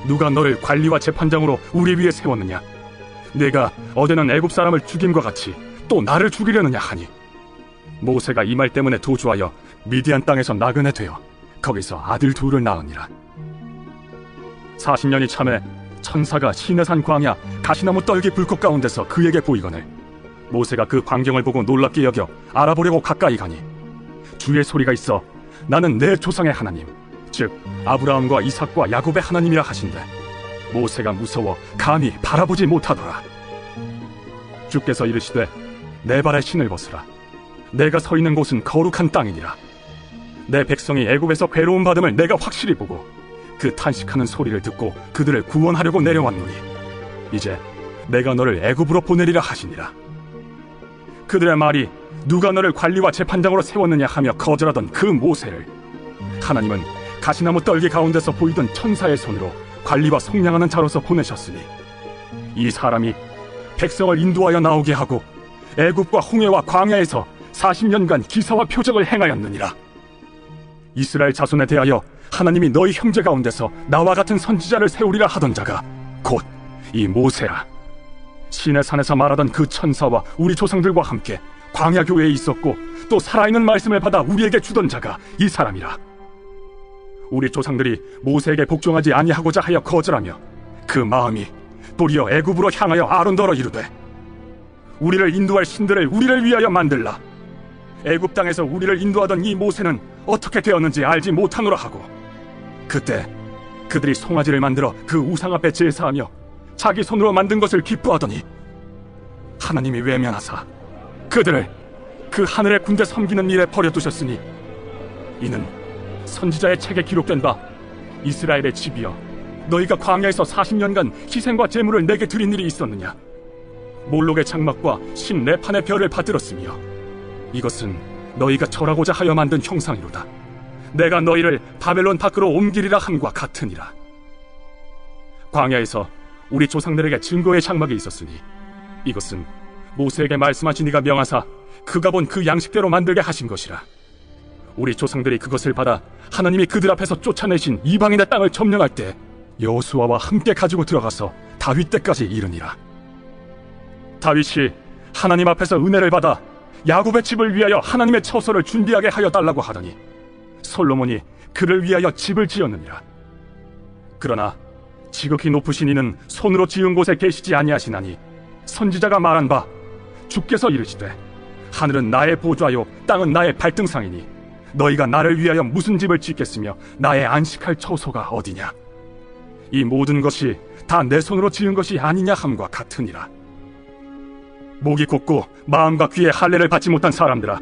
누가 너를 관리와 재판장으로 우리 위에 세웠느냐? 내가 어제는 애굽 사람을 죽임과 같이 또 나를 죽이려느냐 하니 모세가 이 말 때문에 도주하여 미디안 땅에서 나그네 되어 거기서 아들 둘을 낳으니라. 40년이 참에 천사가 시내산 광야 가시나무 떨기 불꽃 가운데서 그에게 보이거늘 모세가 그 광경을 보고 놀랍게 여겨 알아보려고 가까이 가니 주의 소리가 있어 나는 내 조상의 하나님 즉 아브라함과 이삭과 야곱의 하나님이라 하신대 모세가 무서워 감히 바라보지 못하더라. 주께서 이르시되 내 발에 신을 벗으라. 내가 서 있는 곳은 거룩한 땅이니라. 내 백성이 애굽에서 괴로움 받음을 내가 확실히 보고 그 탄식하는 소리를 듣고 그들을 구원하려고 내려왔노니 이제 내가 너를 애굽으로 보내리라 하시니라. 그들의 말이 누가 너를 관리와 재판장으로 세웠느냐 하며 거절하던 그 모세를 하나님은 가시나무 떨기 가운데서 보이던 천사의 손으로 관리와 속량하는 자로서 보내셨으니 이 사람이 백성을 인도하여 나오게 하고 애굽과 홍해와 광야에서 40년간 기사와 표적을 행하였느니라. 이스라엘 자손에 대하여 하나님이 너희 형제 가운데서 나와 같은 선지자를 세우리라 하던 자가 곧 이 모세라. 시내 산에서 말하던 그 천사와 우리 조상들과 함께 광야 교회에 있었고 또 살아있는 말씀을 받아 우리에게 주던 자가 이 사람이라. 우리 조상들이 모세에게 복종하지 아니하고자 하여 거절하며 그 마음이 도리어 애굽으로 향하여 아론더러 이르되 우리를 인도할 신들을 우리를 위하여 만들라. 애굽 땅에서 우리를 인도하던 이 모세는 어떻게 되었는지 알지 못하노라 하고 그때 그들이 송아지를 만들어 그 우상 앞에 제사하며 자기 손으로 만든 것을 기뻐하더니 하나님이 외면하사 그들을 그 하늘의 군대 섬기는 일에 버려두셨으니 이는 선지자의 책에 기록된 바 이스라엘의 집이여 너희가 광야에서 40년간 희생과 제물을 내게 드린 일이 있었느냐. 몰록의 장막과 신 레판의 별을 받들었으며 이것은 너희가 절하고자 하여 만든 형상이로다. 내가 너희를 바벨론 밖으로 옮기리라 함과 같으니라. 광야에서 우리 조상들에게 증거의 장막이 있었으니 이것은 모세에게 말씀하신 이가 명하사 그가 본 그 양식대로 만들게 하신 것이라. 우리 조상들이 그것을 받아 하나님이 그들 앞에서 쫓아내신 이방인의 땅을 점령할 때 여호수아와 함께 가지고 들어가서 다윗 때까지 이르니라. 다윗이 하나님 앞에서 은혜를 받아 야곱의 집을 위하여 하나님의 처소를 준비하게 하여 달라고 하더니 솔로몬이 그를 위하여 집을 지었느니라. 그러나 지극히 높으신 이는 손으로 지은 곳에 계시지 아니하시나니 선지자가 말한 바 주께서 이르시되 하늘은 나의 보좌요 땅은 나의 발등상이니 너희가 나를 위하여 무슨 집을 짓겠으며 나의 안식할 처소가 어디냐. 이 모든 것이 다 내 손으로 지은 것이 아니냐 함과 같으니라. 목이 곧고 마음과 귀에 할례를 받지 못한 사람들아,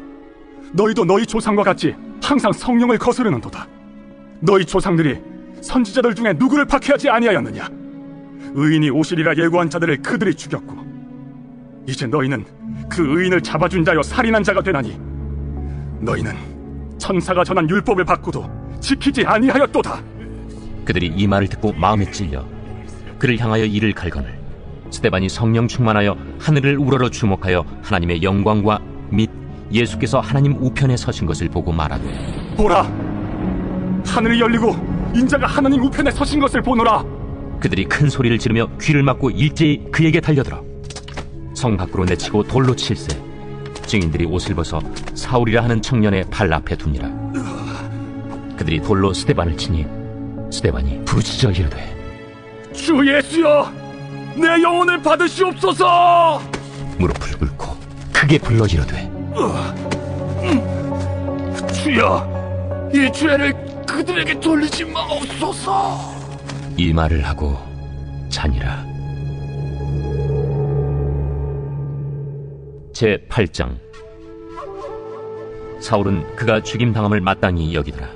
너희도 너희 조상과 같이 항상 성령을 거스르는도다. 너희 조상들이 선지자들 중에 누구를 박해하지 아니하였느냐. 의인이 오시리라 예고한 자들을 그들이 죽였고 이제 너희는 그 의인을 잡아준 자여 살인한 자가 되나니 너희는 천사가 전한 율법을 받고도 지키지 아니하였도다. 그들이 이 말을 듣고 마음에 찔려 그를 향하여 이를 갈거늘 스데반이 성령 충만하여 하늘을 우러러 주목하여 하나님의 영광과 및 예수께서 하나님 우편에 서신 것을 보고 말하되 보라, 하늘이 열리고 인자가 하나님 우편에 서신 것을 보노라. 그들이 큰 소리를 지르며 귀를 막고 일제히 그에게 달려들어 성 밖으로 내치고 돌로 칠세. 증인들이 옷을 벗어 사울이라 하는 청년의 발 앞에 둡니다. 그들이 돌로 스데반을 치니 스데반이 부르짖어 이르되 주 예수여, 내 영혼을 받으시옵소서. 무릎을 꿇고 크게 불러 이르되 주여, 이 죄를 그들에게 돌리지 마옵소서. 이 말을 하고 자니라. 제8장. 사울은 그가 죽임당함을 마땅히 여기더라.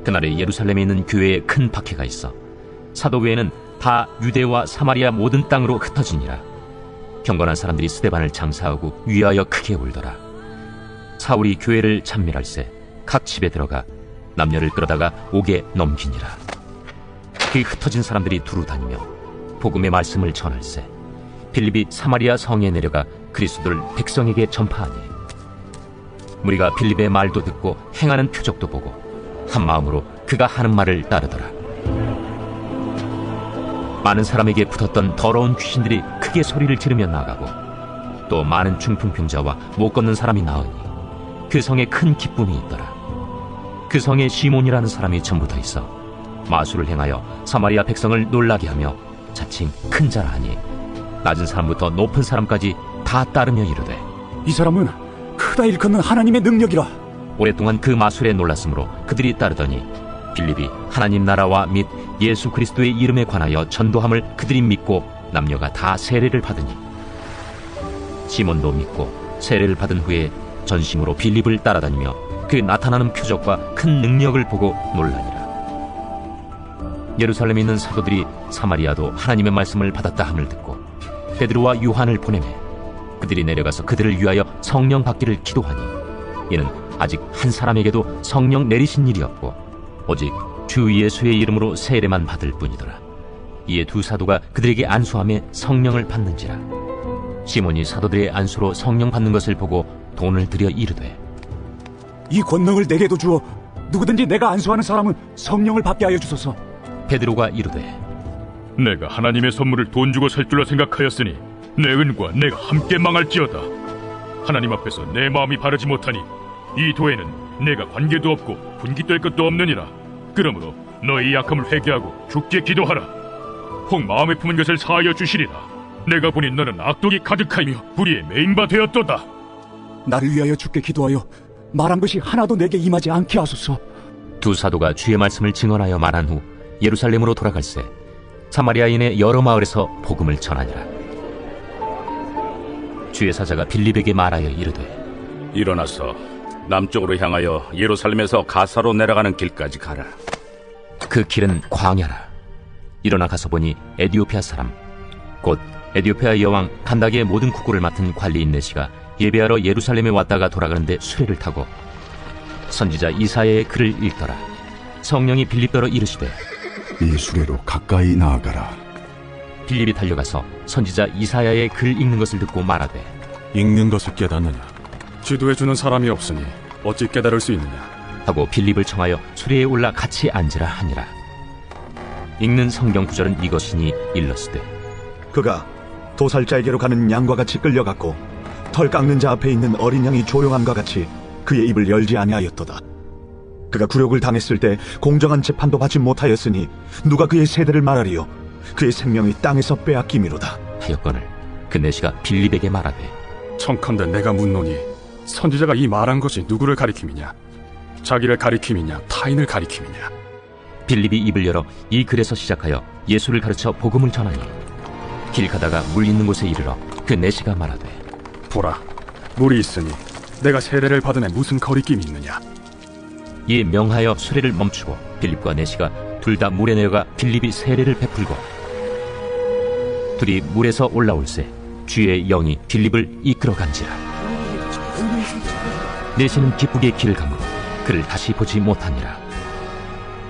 그날에 예루살렘에 있는 교회에 큰 박해가 있어 사도교회는 다 유대와 사마리아 모든 땅으로 흩어지니라. 경건한 사람들이 스데반을 장사하고 위하여 크게 울더라. 사울이 교회를 참멸할세 각 집에 들어가 남녀를 끌어다가 옥에 넘기니라. 그 흩어진 사람들이 두루 다니며 복음의 말씀을 전할세 빌립이 사마리아 성에 내려가 그리스도를 백성에게 전파하니 무리가 빌립의 말도 듣고 행하는 표적도 보고 한 마음으로 그가 하는 말을 따르더라. 많은 사람에게 붙었던 더러운 귀신들이 크게 소리를 지르며 나가고 또 많은 중풍병자와 못 걷는 사람이 나으니 그 성에 큰 기쁨이 있더라. 그 성에 시몬이라는 사람이 전부터 있어 마술을 행하여 사마리아 백성을 놀라게 하며 자칭 큰 자라 하니 낮은 사람부터 높은 사람까지 다 따르며 이르되 이 사람은 크다 일컫는 하나님의 능력이라. 오랫동안 그 마술에 놀랐으므로 그들이 따르더니 빌립이 하나님 나라와 및 예수 그리스도의 이름에 관하여 전도함을 그들이 믿고 남녀가 다 세례를 받으니 시몬도 믿고 세례를 받은 후에 전심으로 빌립을 따라다니며 그 나타나는 표적과 큰 능력을 보고 놀라니라. 예루살렘에 있는 사도들이 사마리아도 하나님의 말씀을 받았다 함을 듣고 베드로와 요한을 보내매 그들이 내려가서 그들을 위하여 성령 받기를 기도하니 이는 아직 한 사람에게도 성령 내리신 일이 없고 오직 주 예수의 이름으로 세례만 받을 뿐이더라. 이에 두 사도가 그들에게 안수하며 성령을 받는지라. 시몬이 사도들의 안수로 성령 받는 것을 보고 돈을 들여 이르되 이 권능을 내게도 주어 누구든지 내가 안수하는 사람은 성령을 받게 하여 주소서. 베드로가 이르되 내가 하나님의 선물을 돈 주고 살 줄로 생각하였으니 내 은과 내가 함께 망할지어다. 하나님 앞에서 내 마음이 바르지 못하니 이 도에는 내가 관계도 없고 분깃될 것도 없느니라. 그러므로 너희 약함을 회개하고 주께 기도하라. 혹 마음에 품은 것을 사하여 주시리라. 내가 보니 너는 악독이 가득하며 불의에 매인바 되었도다. 나를 위하여 주께 기도하여 말한 것이 하나도 내게 임하지 않게 하소서. 두 사도가 주의 말씀을 증언하여 말한 후 예루살렘으로 돌아갈새 사마리아인의 여러 마을에서 복음을 전하니라. 주의 사자가 빌립에게 말하여 이르되 일어나서 남쪽으로 향하여 예루살렘에서 가사로 내려가는 길까지 가라. 그 길은 광야라. 일어나 가서 보니 에디오피아 사람 곧 에디오피아 여왕 간다게의 모든 국고를 맡은 관리인 네시가 예배하러 예루살렘에 왔다가 돌아가는데 수레를 타고 선지자 이사야의 글을 읽더라. 성령이 빌립더러 이르시되 이 수레로 가까이 나아가라. 빌립이 달려가서 선지자 이사야의 글 읽는 것을 듣고 말하되 읽는 것을 깨닫느냐? 지도해주는 사람이 없으니 어찌 깨달을 수 있느냐 하고 빌립을 청하여 수레에 올라 같이 앉으라 하니라. 읽는 성경 구절은 이것이니 일렀으되 그가 도살자에게로 가는 양과 같이 끌려갔고 털 깎는 자 앞에 있는 어린 양이 조용함과 같이 그의 입을 열지 아니하였도다. 그가 굴욕을 당했을 때 공정한 재판도 받지 못하였으니 누가 그의 세대를 말하리요. 그의 생명이 땅에서 빼앗김이로다 하였거늘 그 내시가 빌립에게 말하되 청컨대 내가 묻노니 선지자가 이 말한 것이 누구를 가리킴이냐? 자기를 가리킴이냐 타인을 가리킴이냐? 빌립이 입을 열어 이 글에서 시작하여 예수를 가르쳐 복음을 전하니 길 가다가 물 있는 곳에 이르러 그 내시가 말하되 보라, 물이 있으니 내가 세례를 받은 애 무슨 거리낌이 있느냐? 이에 명하여 수레를 멈추고 빌립과 내시가 둘 다 물에 내려가 빌립이 세례를 베풀고 둘이 물에서 올라올새 주의 영이 빌립을 이끌어간지라. 내시는 기쁘게 길을 가므로 그를 다시 보지 못하니라.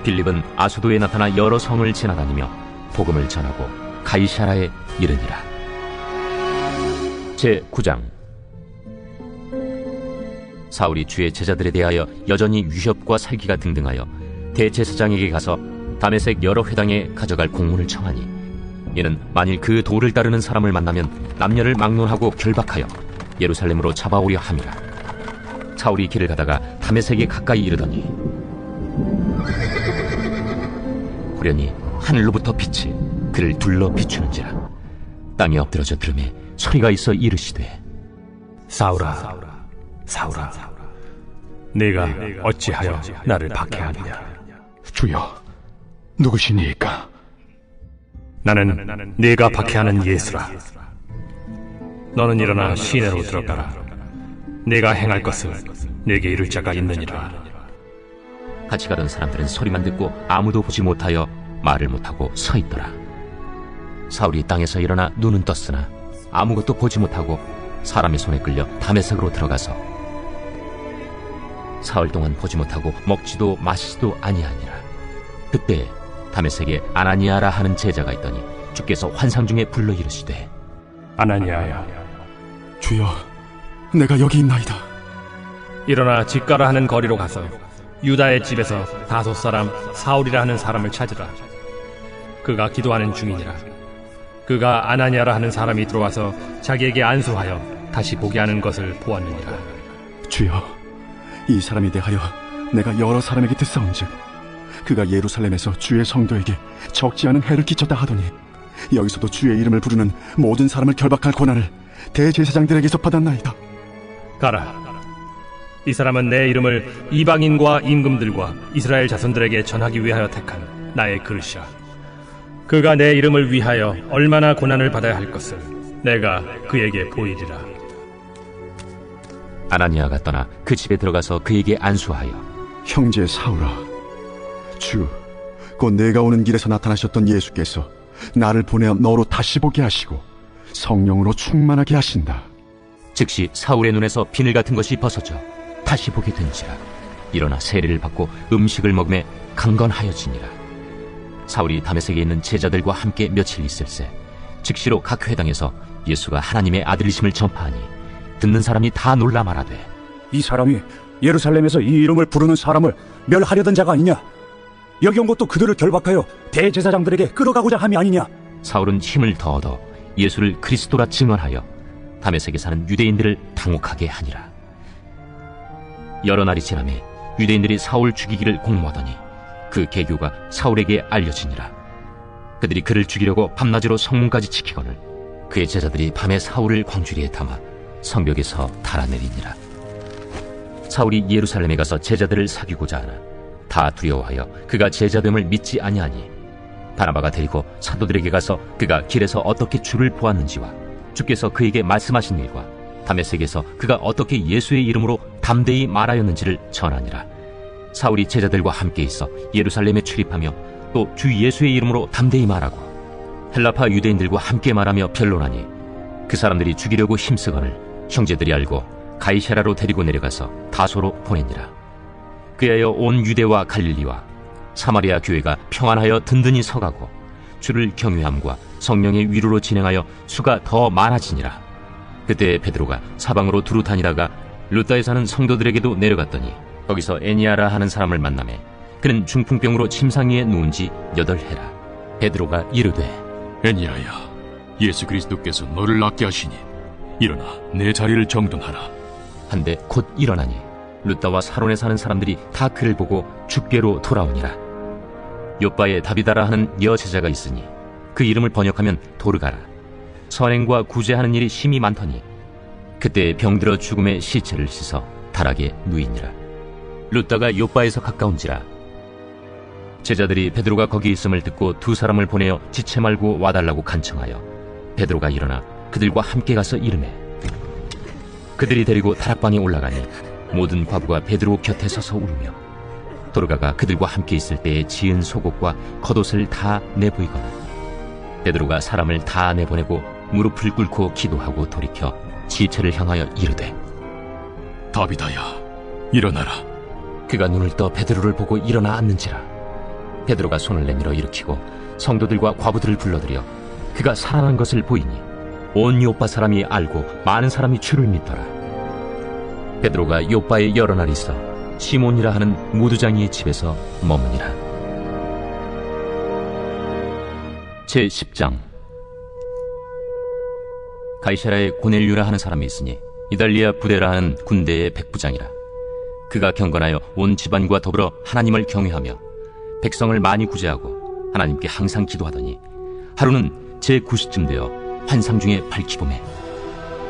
빌립은 아수도에 나타나 여러 성을 지나다니며 복음을 전하고 가이사라에 이르니라. 제9장. 사울이 주의 제자들에 대하여 여전히 위협과 살기가 등등하여 대제사장에게 가서 다메섹 여러 회당에 가져갈 공문을 청하니 이는 만일 그 도를 따르는 사람을 만나면 남녀를 막론하고 결박하여 예루살렘으로 잡아오려 함이라. 사울이 길을 가다가 다메섹에 가까이 이르더니 호련히 하늘로부터 빛이 그를 둘러 비추는지라. 땅에 엎드러져 들음에 소리가 있어 이르시되 사울아, 사울아, 네가 어찌하여 나를 박해하느냐? 주여, 누구시니까? 나는 네가 박해하는 예수라. 너는 일어나 시내로 들어가라. 네가 행할 것을 네게 이룰 자가 있느니라. 같이 가던 사람들은 소리만 듣고 아무도 보지 못하여 말을 못하고 서 있더라. 사울이 땅에서 일어나 눈은 떴으나 아무것도 보지 못하고 사람의 손에 끌려 다메섹으로 들어가서 사흘 동안 보지 못하고 먹지도 마시지도 아니하니라. 그때 다메섹에 아나니아라 하는 제자가 있더니 주께서 환상 중에 불러 이르시되 아나니아야. 주여, 내가 여기 있나이다. 일어나 집가라 하는 거리로 가서 유다의 집에서 다소 사람 사울이라 하는 사람을 찾으라. 그가 기도하는 중이니라. 그가 아나니아라 하는 사람이 들어와서 자기에게 안수하여 다시 보게 하는 것을 보았느니라. 주여, 이 사람에 대하여 내가 여러 사람에게 듣사온즉 그가 예루살렘에서 주의 성도에게 적지 않은 해를 끼쳤다 하더니 여기서도 주의 이름을 부르는 모든 사람을 결박할 권한을 대제사장들에게서 받았나이다. 가라. 이 사람은 내 이름을 이방인과 임금들과 이스라엘 자손들에게 전하기 위하여 택한 나의 그릇이라. 그가 내 이름을 위하여 얼마나 고난을 받아야 할 것을 내가 그에게 보이리라. 아나니아가 떠나 그 집에 들어가서 그에게 안수하여 형제 사울아, 주, 곧 내가 오는 길에서 나타나셨던 예수께서 나를 보내어 너로 다시 보게 하시고 성령으로 충만하게 하신다. 즉시 사울의 눈에서 비늘 같은 것이 벗어져 다시 보게 된지라. 일어나 세례를 받고 음식을 먹음에 강건하여지니라. 사울이 다메섹에 있는 제자들과 함께 며칠 있을새 즉시로 각 회당에서 예수가 하나님의 아들이심을 전파하니 듣는 사람이 다 놀라 말하되, 이 사람이 예루살렘에서 이 이름을 부르는 사람을 멸하려던 자가 아니냐? 여기 온 것도 그들을 결박하여 대제사장들에게 끌어가고자 함이 아니냐? 사울은 힘을 더 얻어 예수를 그리스도라 증언하여 다메섹에 사는 유대인들을 당혹하게 하니라. 여러 날이 지나매 유대인들이 사울 죽이기를 공모하더니 그 계교가 사울에게 알려지니라. 그들이 그를 죽이려고 밤낮으로 성문까지 지키거늘 그의 제자들이 밤에 사울을 광주리에 담아 성벽에서 달아내리니라. 사울이 예루살렘에 가서 제자들을 사귀고자 하나 다 두려워하여 그가 제자됨을 믿지 아니하니 바나바가 데리고 사도들에게 가서 그가 길에서 어떻게 주를 보았는지와 주께서 그에게 말씀하신 일과 다메섹에서 그가 어떻게 예수의 이름으로 담대히 말하였는지를 전하니라. 사울이 제자들과 함께 있어 예루살렘에 출입하며 또 주 예수의 이름으로 담대히 말하고 헬라파 유대인들과 함께 말하며 변론하니 그 사람들이 죽이려고 힘쓰거늘 형제들이 알고 가이사랴로 데리고 내려가서 다소로 보내니라. 그리하여 온 유대와 갈릴리와 사마리아 교회가 평안하여 든든히 서가고 주를 경외함과 성령의 위로로 진행하여 수가 더 많아지니라. 그때 베드로가 사방으로 두루 다니다가 루다에 사는 성도들에게도 내려갔더니 거기서 애니아라 하는 사람을 만나매 그는 중풍병으로 침상 위에 누운 지 8해라. 베드로가 이르되, 애니아야, 예수 그리스도께서 너를 낫게 하시니 일어나 내 자리를 정돈하라. 한데 곧 일어나니 루다와 사론에 사는 사람들이 다 그를 보고 주께로 돌아오니라. 요바에 다비다라 하는 여제자가 있으니 그 이름을 번역하면 도르가라. 선행과 구제하는 일이 심히 많더니 그때 병들어 죽음의 시체를 씻어 다락에 누이니라. 루다가 요바에서 가까운지라. 제자들이 베드로가 거기 있음을 듣고 두 사람을 보내어 지체 말고 와달라고 간청하여 베드로가 일어나 그들과 함께 가서 이르매 그들이 데리고 다락방에 올라가니 모든 과부가 베드로 곁에 서서 울며 도르가가 그들과 함께 있을 때에 지은 속옷과 겉옷을 다 내보이거나 베드로가 사람을 다 내보내고 무릎을 꿇고 기도하고 돌이켜 지체를 향하여 이르되, 다비다야, 일어나라. 그가 눈을 떠 베드로를 보고 일어나 앉는지라. 베드로가 손을 내밀어 일으키고 성도들과 과부들을 불러들여 그가 살아난 것을 보이니 온 요빠 사람이 알고 많은 사람이 주를 믿더라. 베드로가 요빠에 여러 날 있어 시몬이라 하는 무두장이의 집에서 머무니라. 제10장. 가이사랴에 고넬류라 하는 사람이 있으니 이달리아 부대라 하는 군대의 백부장이라. 그가 경건하여 온 집안과 더불어 하나님을 경외하며 백성을 많이 구제하고 하나님께 항상 기도하더니 하루는 제9시쯤 되어 환상 중에 밝히보매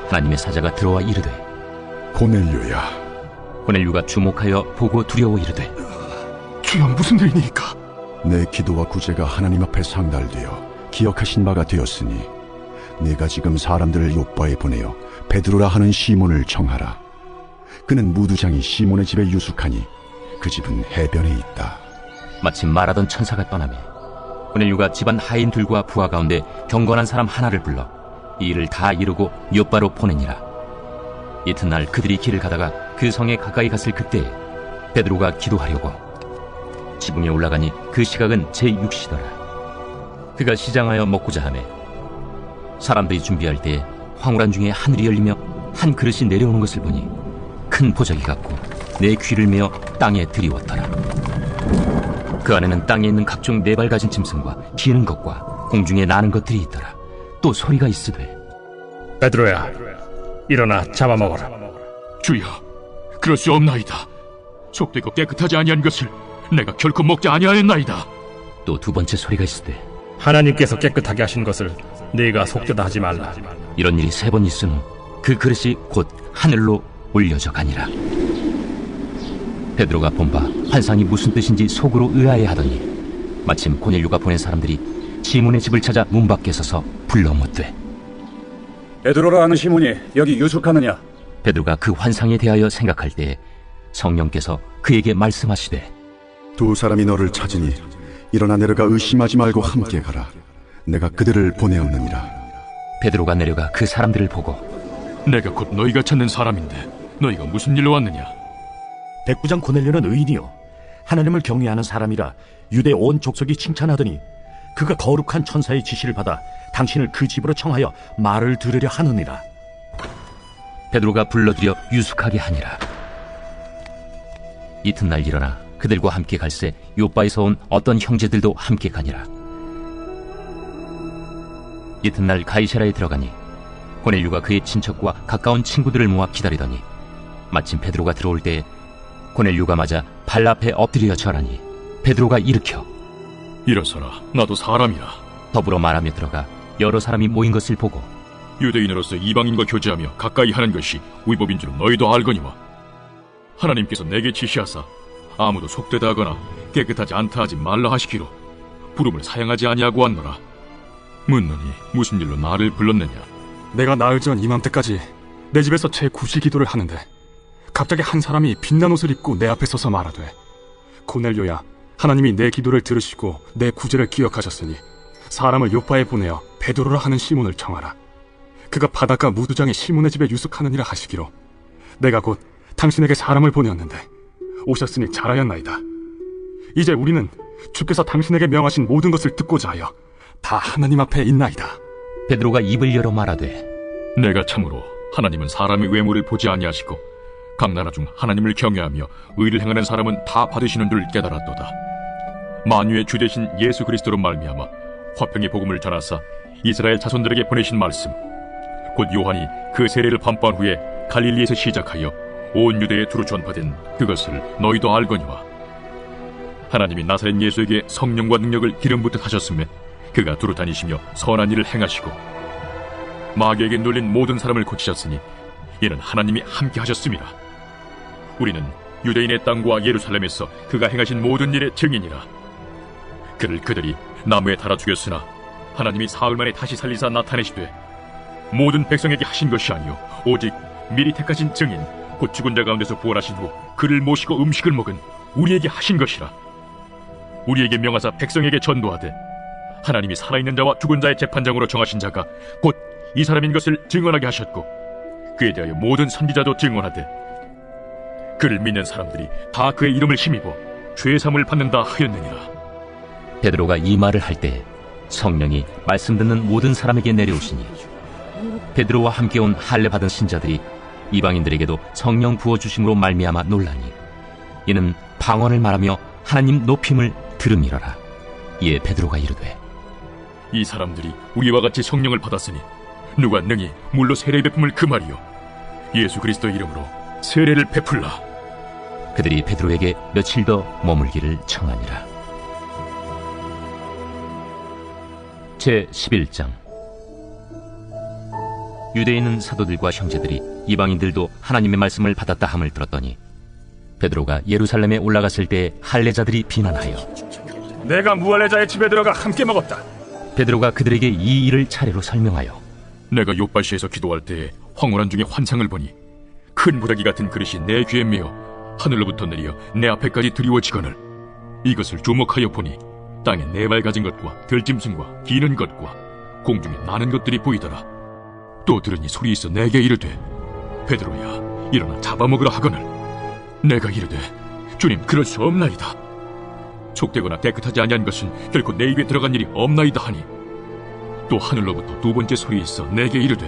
하나님의 사자가 들어와 이르되, 고넬류야. 고넬류가 주목하여 보고 두려워 이르되, 주여, 무슨 일이니까? 내 기도와 구제가 하나님 앞에 상달되어 기억하신 바가 되었으니 내가 지금 사람들을 요빠에 보내어 베드로라 하는 시몬을 청하라. 그는 무두장이 시몬의 집에 유숙하니 그 집은 해변에 있다. 마침 말하던 천사가 떠나매 고넬류가 집안 하인 둘과 부하 가운데 경건한 사람 하나를 불러 이 일을 다 이루고 요빠로 보내니라. 이튿날 그들이 길을 가다가 그 성에 가까이 갔을 그때에 베드로가 기도하려고 지붕에 올라가니 그 시각은 제6시더라. 그가 시장하여 먹고자 하매 사람들이 준비할 때에 황홀한 중에 하늘이 열리며 한 그릇이 내려오는 것을 보니 큰 보자기 같고 내 귀를 메어 땅에 들이웠더라. 그 안에는 땅에 있는 각종 네 발 가진 짐승과 기는 것과 공중에 나는 것들이 있더라. 또 소리가 있으되, 베드로야, 일어나 잡아먹어라. 주여, 그럴 수 없나이다. 속되고 깨끗하지 아니한 것을 내가 결코 먹지 아니하였나이다. 또 두 번째 소리가 있으되, 하나님께서 깨끗하게 하신 것을 네가 속되다 하지 말라. 이런 일이 3번 있은 후 그 그릇이 곧 하늘로 올려져 가니라. 베드로가 본 바 환상이 무슨 뜻인지 속으로 의아해하더니 마침 고넬류가 보낸 사람들이 시몬의 집을 찾아 문 밖에 서서 불러 묻되, 베드로라 하는 시몬이 여기 유숙하느냐? 베드로가 그 환상에 대하여 생각할 때에 성령께서 그에게 말씀하시되, 두 사람이 너를 찾으니 일어나 내려가 의심하지 말고 함께 가라. 내가 그들을 보내었느니라. 베드로가 내려가 그 사람들을 보고 내가 곧 너희가 찾는 사람인데 너희가 무슨 일로 왔느냐? 백부장 고넬료는 의인이요 하나님을 경외하는 사람이라 유대 온 족속이 칭찬하더니 그가 거룩한 천사의 지시를 받아 당신을 그 집으로 청하여 말을 들으려 하느니라. 베드로가 불러들여 유숙하게 하니라. 이튿날 일어나 그들과 함께 갈새 요빠에서 온 어떤 형제들도 함께 가니라. 이튿날 가이사라에 들어가니 고넬료가 그의 친척과 가까운 친구들을 모아 기다리더니 마침 베드로가 들어올 때에 고넬료가 맞아 발 앞에 엎드려 절하니 베드로가 일으켜 일어서라, 나도 사람이라. 더불어 말하며 들어가 여러 사람이 모인 것을 보고 유대인으로서 이방인과 교제하며 가까이 하는 것이 위법인 줄 너희도 알거니와 하나님께서 내게 지시하사 아무도 속되다 하거나 깨끗하지 않다 하지 말라 하시기로 부름을 사양하지 아니하고 왔노라. 묻노니 무슨 일로 나를 불렀느냐? 내가 나흘 전 이맘때까지 내 집에서 제9시 기도를 하는데 갑자기 한 사람이 빛난 옷을 입고 내 앞에 서서 말하되, 고넬료야, 하나님이 내 기도를 들으시고 내 구제를 기억하셨으니 사람을 요빠에 보내어 베드로라 하는 시몬을 청하라. 그가 바닷가 무두장의 시몬의 집에 유숙하느니라 하시기로 내가 곧 당신에게 사람을 보내었는데 오셨으니 잘하였나이다. 이제 우리는 주께서 당신에게 명하신 모든 것을 듣고자 하여 다 하나님 앞에 있나이다. 베드로가 입을 열어 말하되, 내가 참으로 하나님은 사람의 외모를 보지 아니하시고 각 나라 중 하나님을 경외하며 의를 행하는 사람은 다 받으시는 줄 깨달았도다. 만유의 주 되신 예수 그리스도로 말미암아 화평의 복음을 전하사 이스라엘 자손들에게 보내신 말씀, 곧 요한이 그 세례를 반포한 후에 갈릴리에서 시작하여 온 유대에 두루 전파된 그것을 너희도 알거니와 하나님이 나사렛 예수에게 성령과 능력을 기름 붓듯 하셨음에 그가 두루 다니시며 선한 일을 행하시고 마귀에게 눌린 모든 사람을 고치셨으니 이는 하나님이 함께 하셨음이라. 우리는 유대인의 땅과 예루살렘에서 그가 행하신 모든 일의 증인이라. 그를 그들이 나무에 달아 죽였으나 하나님이 사흘 만에 다시 살리사 나타내시되 모든 백성에게 하신 것이 아니요 오직 미리 택하신 증인 곧 죽은 자 가운데서 부활하신 후 그를 모시고 음식을 먹은 우리에게 하신 것이라. 우리에게 명하사 백성에게 전도하되 하나님이 살아있는 자와 죽은 자의 재판장으로 정하신 자가 곧 이 사람인 것을 증언하게 하셨고 그에 대하여 모든 선지자도 증언하되 그를 믿는 사람들이 다 그의 이름을 힘입어 죄사함을 받는다 하였느니라. 베드로가 이 말을 할 때 성령이 말씀 듣는 모든 사람에게 내려오시니 베드로와 함께 온 할례 받은 신자들이 이방인들에게도 성령 부어주심으로 말미암아 놀라니 이는 방언을 말하며 하나님 높임을 들음이러라. 이에 베드로가 이르되, 이 사람들이 우리와 같이 성령을 받았으니 누가 능히 물로 세례 베품을 금하리요 예수 그리스도 이름으로 세례를 베풀라. 그들이 베드로에게 며칠 더 머물기를 청하니라. 제11장. 유대에 있는 사도들과 형제들이 이방인들도 하나님의 말씀을 받았다 함을 들었더니 베드로가 예루살렘에 올라갔을 때 할례자들이 비난하여 내가 무할례자의 집에 들어가 함께 먹었다. 베드로가 그들에게 이 일을 차례로 설명하여 내가 요빠시에서 기도할 때에 황홀한 중에 환상을 보니 큰 무더기 같은 그릇이 내 귀에 메어 하늘로부터 내려 내 앞에까지 드리워지거늘 이것을 주목하여 보니 땅에 네 발 가진 것과 들짐승과 기는 것과 공중에 나는 것들이 보이더라. 또 들으니 소리 있어 내게 이르되, 베드로야, 일어나 잡아먹으라 하거늘 내가 이르되, 주님, 그럴 수 없나이다. 속되거나 깨끗하지 아니한 것은 결코 내 입에 들어간 일이 없나이다 하니 또 하늘로부터 두 번째 소리 있어 내게 이르되,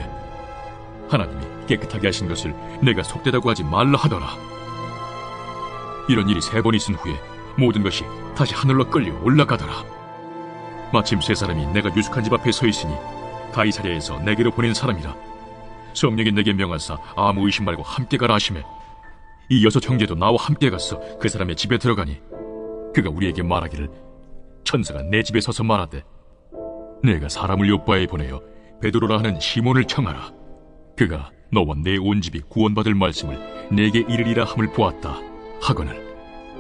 하나님이 깨끗하게 하신 것을 내가 속되다고 하지 말라 하더라. 이런 일이 3번 있은 후에 모든 것이 다시 하늘로 끌려 올라가더라. 마침 3사람이 내가 유숙한 집 앞에 서 있으니 가이사랴에서 내게로 보낸 사람이라. 성령이 내게 명하사 아무 의심 말고 함께 가라 하시매 이 6 형제도 나와 함께 가서 그 사람의 집에 들어가니 그가 우리에게 말하기를 천사가 내 집에 서서 말하되 내가 사람을 요빠에 보내어 베드로라 하는 시몬을 청하라. 그가 너와 내 온 집이 구원받을 말씀을 내게 이르리라 함을 보았다 하거늘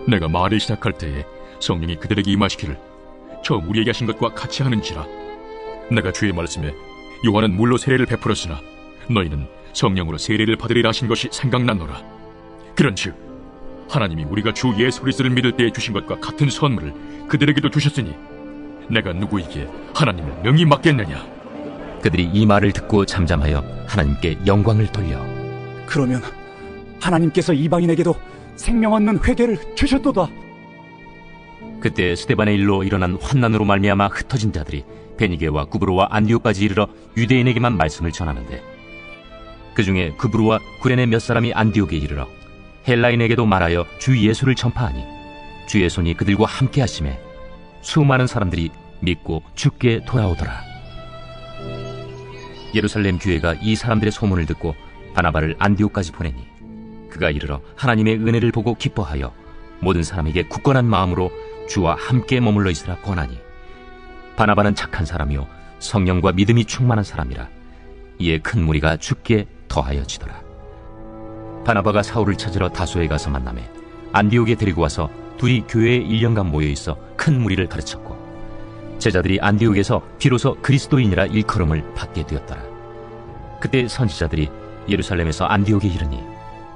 내가 말을 시작할 때에 성령이 그들에게 임하시기를 처음 우리에게 하신 것과 같이 하는지라. 내가 주의 말씀에 요한은 물로 세례를 베풀었으나 너희는 성령으로 세례를 받으리라 하신 것이 생각났노라. 그런즉 하나님이 우리가 주 예수 그리스도를 믿을 때에 주신 것과 같은 선물을 그들에게도 주셨으니 내가 누구에게 하나님을 능히 맡겠느냐. 그들이 이 말을 듣고 잠잠하여 하나님께 영광을 돌려 그러면 하나님께서 이방인에게도 생명 얻는 회개를 주셨도다. 그때 스데반의 일로 일어난 환난으로 말미암아 흩어진 자들이 베니게와 구브로와 안디옥까지 이르러 유대인에게만 말씀을 전하는데, 그 중에 구브로와 구레네 몇 사람이 안디옥에 이르러 헬라인에게도 말하여 주 예수를 전파하니 주의 손이 그들과 함께 하심에 수많은 사람들이 믿고 주께 돌아오더라. 예루살렘 교회가 이 사람들의 소문을 듣고 바나바를 안디옥까지 보내니 그가 이르러 하나님의 은혜를 보고 기뻐하여 모든 사람에게 굳건한 마음으로 주와 함께 머물러 있으라 권하니, 바나바는 착한 사람이요 성령과 믿음이 충만한 사람이라 이에 큰 무리가 주께 더하여지더라. 바나바가 사울을 찾으러 다소에 가서 만나매 안디옥에 데리고 와서 둘이 교회에 1년간 모여있어 큰 무리를 가르쳤고, 제자들이 안디옥에서 비로소 그리스도인이라 일컬음을 받게 되었더라. 그때 선지자들이 예루살렘에서 안디옥에 이르니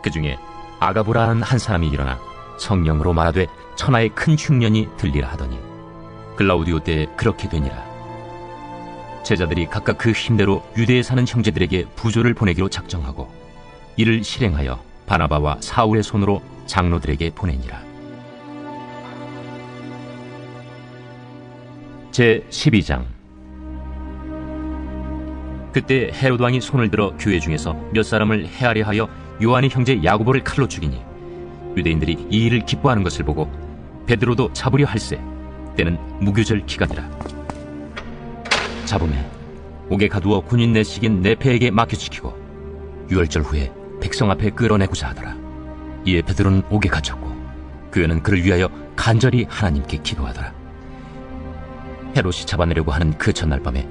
그 중에 아가보라는 한 사람이 일어나 성령으로 말하되 천하의 큰 흉년이 들리라 하더니 글라우디오 때에 그렇게 되니라. 제자들이 각각 그 힘대로 유대에 사는 형제들에게 부조를 보내기로 작정하고 이를 실행하여 바나바와 사울의 손으로 장로들에게 보내니라. 제12장. 그때 헤롯 왕이 손을 들어 교회 중에서 몇 사람을 해하려 하여 요한의 형제 야고보를 칼로 죽이니 유대인들이 이 일을 기뻐하는 것을 보고 베드로도 잡으려 할세 때는 무교절 기간이라. 잡음에 옥에 가두어 군인 내식인 네페에게 맡겨지키고 유월절 후에 백성 앞에 끌어내고자 하더라. 이에 베드로는 옥에 갇혔고 교회는 그를 위하여 간절히 하나님께 기도하더라. 헤롯이 잡아내려고 하는 그 첫날 밤에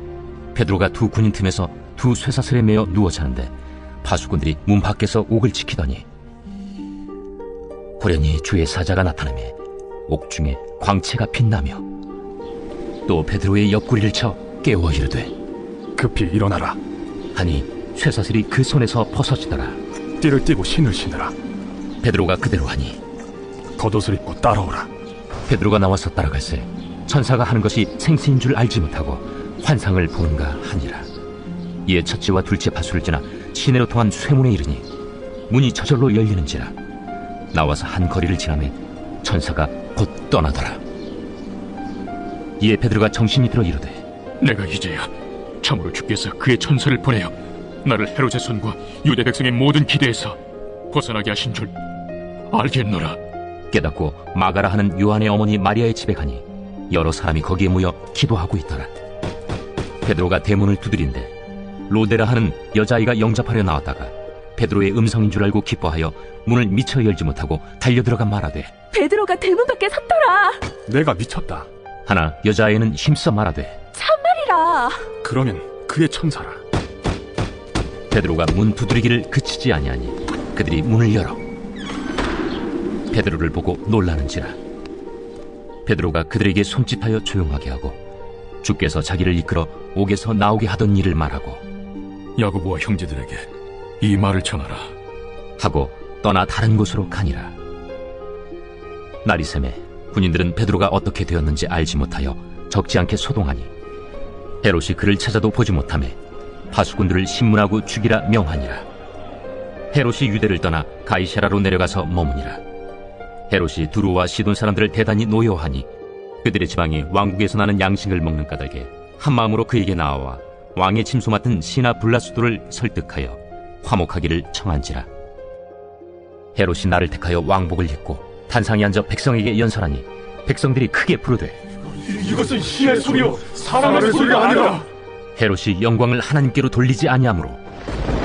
베드로가 두 군인 틈에서 두 쇠사슬에 매어 누워 자는데 파수꾼들이 문 밖에서 옥을 지키더니 호련히 주의 사자가 나타나매 옥중에 광채가 빛나며 또 베드로의 옆구리를 쳐 깨워 이르되 급히 일어나라 하니 쇠사슬이 그 손에서 벗어지더라. 띠를 띠고 신을 신으라. 베드로가 그대로 하니 겉옷을 입고 따라오라. 베드로가 나와서 따라갈새 천사가 하는 것이 생시인 줄 알지 못하고 환상을 보는가 하니라. 이에 첫째와 둘째 파수를 지나 시내로 통한 쇠문에 이르니 문이 저절로 열리는지라. 나와서 한 거리를 지나매 천사가 곧 떠나더라. 이에 베드로가 정신이 들어 이르되 내가 이제야 참으로 주께서 그의 천사를 보내어 나를 헤롯의 손과 유대 백성의 모든 기대에서 벗어나게 하신 줄 알겠노라. 깨닫고 마가라 하는 요한의 어머니 마리아의 집에 가니 여러 사람이 거기에 모여 기도하고 있더라. 베드로가 대문을 두드린데 로데라 하는 여자아이가 영접하려 나왔다가 베드로의 음성인 줄 알고 기뻐하여 문을 미처 열지 못하고 달려들어가 말하되 베드로가 대문 밖에 섰더라. 내가 미쳤다 하나 여자아이는 힘써 말하되 참말이라. 그러면 그의 천사라. 베드로가 문 두드리기를 그치지 아니하니 그들이 문을 열어 베드로를 보고 놀라는지라. 베드로가 그들에게 손짓하여 조용하게 하고 주께서 자기를 이끌어 옥에서 나오게 하던 일을 말하고 야고보와 형제들에게 이 말을 전하라 하고 떠나 다른 곳으로 가니라. 날이 새매 군인들은 베드로가 어떻게 되었는지 알지 못하여 적지 않게 소동하니 헤롯이 그를 찾아도 보지 못하매 파수꾼들을 신문하고 죽이라 명하니라. 헤롯이 유대를 떠나 가이사라로 내려가서 머무니라. 헤롯이 두루와 시돈 사람들을 대단히 노여하니 그들의 지방이 왕국에서 나는 양식을 먹는 까닭에 한마음으로 그에게 나와 왕의 침소 맡은 시나 블라수도를 설득하여 화목하기를 청한지라. 헤롯이 나를 택하여 왕복을 입고 단상에 앉아 백성에게 연설하니 백성들이 크게 부르되 이것은 시의 소리요 사람의 소리가 아니라. 헤롯이 영광을 하나님께로 돌리지 아니하므로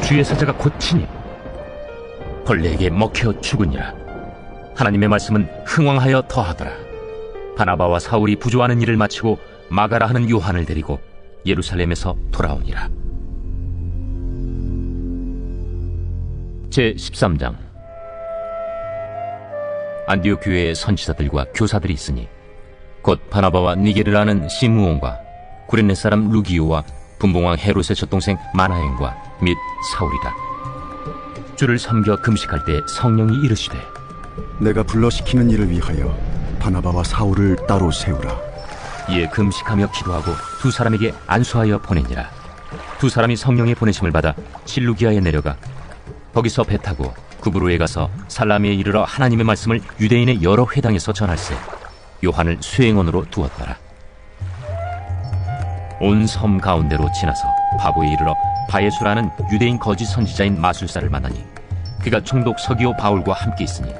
주의 사자가 곧 치니 벌레에게 먹혀 죽으니라. 하나님의 말씀은 흥왕하여 더하더라. 바나바와 사울이 부조하는 일을 마치고 마가라 하는 요한을 데리고 예루살렘에서 돌아오니라. 제13장. 안디옥 교회에 선지자들과 교사들이 있으니 곧 바나바와 니게르라는 시므온과 구레네 사람 루기오와 분봉왕 헤롯의 젖동생 마나엔과 및 사울이라. 주를 섬겨 금식할 때 성령이 이르시되 내가 불러시키는 일을 위하여 바나바와 사울을 따로 세우라. 이에 금식하며 기도하고 두 사람에게 안수하여 보내니라. 두 사람이 성령의 보내심을 받아 실루기아에 내려가 거기서 배 타고 구브로에 가서 살라미에 이르러 하나님의 말씀을 유대인의 여러 회당에서 전할세 요한을 수행원으로 두었더라. 온 섬 가운데로 지나서 바보에 이르러 바예수라는 유대인 거짓 선지자인 마술사를 만나니 그가 총독 서기오 바울과 함께 있으니